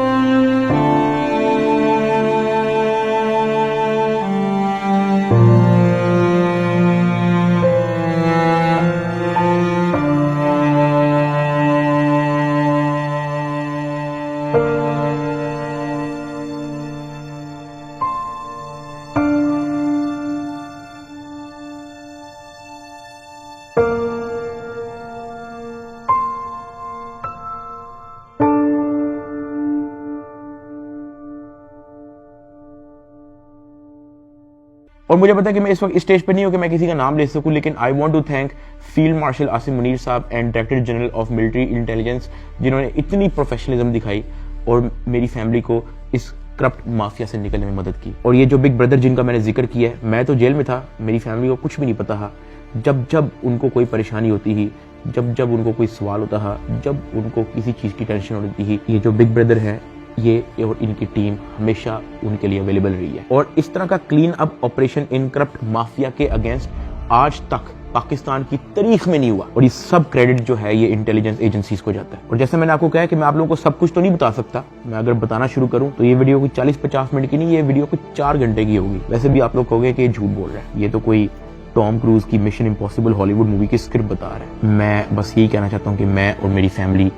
और मुझे पता है कि मैं इस वक्त स्टेज पे नहीं हूँ कि मैं किसी का नाम ले सकूँ, लेकिन I want to thank field marshal Asim Munir sahab and director general of military intelligence, जिन्होंने इतनी प्रोफेशनलिज्म दिखाई और मेरी फैमिली को इस करप्ट माफिया से निकलने में मदद की। और ये जो बिग ब्रदर जिनका मैंने जिक्र किया है, मैं तो जेल में था, मेरी फैमिली को कुछ भी नहीं पता था। जब जब उनको कोई परेशानी होती ही, जब जब उनको कोई सवाल होता था, जब उनको किसी चीज़ की टेंशन होती ही, ये जो बिग ब्रदर है ये और इनकी टीम हमेशा उनके लिए अवेलेबल रही है। और इस तरह का clean up operation in corrupt mafia के अगेंस्ट आज तक पाकिस्तान की तारीख में नहीं हुआ। और ये सब क्रेडिट जो है ये इंटेलिजेंस एजेंसीज को जाता है। और जैसे मैंने आपको कहा कि मैं आप लोगों को सब कुछ तो नहीं बता सकता, मैं अगर बताना शुरू करूं तो ये वीडियो कोई 40-50 मिनट की नहीं, ये वीडियो कुछ 4 घंटे की होगी। वैसे भी आप लोग कहोगे कि ये झूठ बोल रहा है, ये तो कोई टॉम क्रूज की मिशन इम्पॉसिबल हॉलीवुड मूवी की स्क्रिप्ट बता रहा है। मैं बस यही कहना चाहता हूँ कि मैं और मेरी फैमिली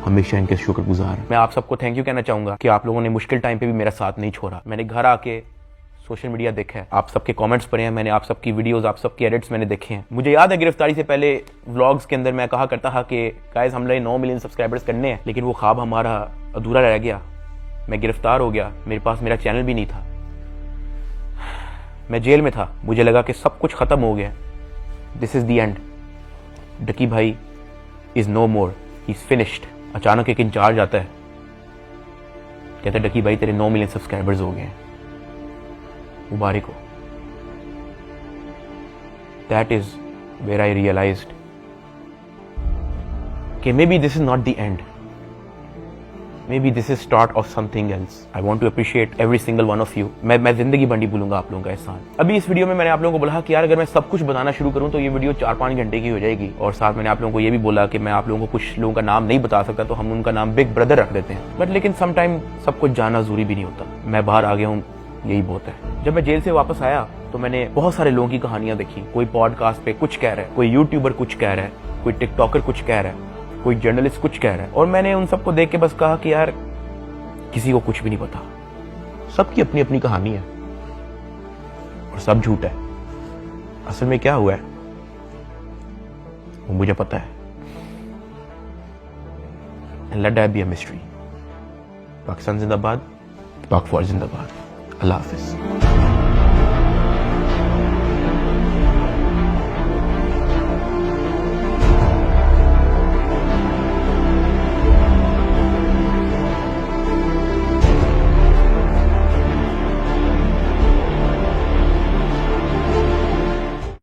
हमेशा इनके शुक्रगुजार है। मैं आप सबको थैंक यू कहना चाहूंगा कि आप लोगों ने मुश्किल टाइम पे भी मेरा साथ नहीं छोड़ा। मैंने घर आके सोशल मीडिया देखा है, आप सबके कमेंट्स पढ़े हैं, मैंने आप सबकी वीडियोस, आप सबके एडिट्स मैंने देखे हैं। मुझे याद है गिरफ्तारी से पहले व्लॉग्स के अंदर मैं कहा करता था कि गाइस हमने 9 मिलियन सब्सक्राइबर्स करने हैं, लेकिन वो ख्वाब हमारा अधूरा रह गया। मैं गिरफ्तार हो गया, मेरे पास मेरा चैनल भी नहीं था, मैं जेल में था, मुझे लगा कि सब कुछ खत्म हो गया, this is the end, Ducky भाई is no more, he is finished. अचानक एक इंचार्ज आता है, कहता है डकी भाई तेरे 9 मिलियन सब्सक्राइबर्स हो गए हैं, मुबारक हो। That is where I realised कि maybe this is not the end, maybe this is start of something else. I want to appreciate every single one of you. मैं जिंदगी भर नहीं भूलूंगा आप लोगों का एहसान। अभी इस वीडियो में मैंने आप लोगों को बोला कि यार अगर मैं सब कुछ बताना शुरू करूं तो ये वीडियो 4-5 घंटे की हो जाएगी। और साथ मैंने आप लोगों को ये भी बोला कि मैं आप लोगों को कुछ लोगों का नाम नहीं बता सकता, तो हम उनका नाम बिग ब्रदर रख देते हैं। बट लेकिन समटाइम सब कुछ जानना जरूरी भी नहीं होता। मैं बाहर आ गया हूँ, यही बहुत है। जब मैं जेल से वापस आया तो मैंने बहुत सारे लोगों की कहानियां देखी। कोई पॉडकास्ट पे कुछ कह रहा है, कोई यूट्यूबर कुछ कह रहा है, कोई टिकटॉकर कुछ कह रहा है, कोई जर्नलिस्ट कुछ कह रहा है। और मैंने उन सबको देख के बस कहा कि यार किसी को कुछ भी नहीं पता, सबकी अपनी अपनी कहानी है और सब झूठ है। असल में क्या हुआ है वो मुझे पता है। And let that be a mystery. Pakistan जिंदाबाद, पाक फौज जिंदाबाद। अल्लाह हाफिज।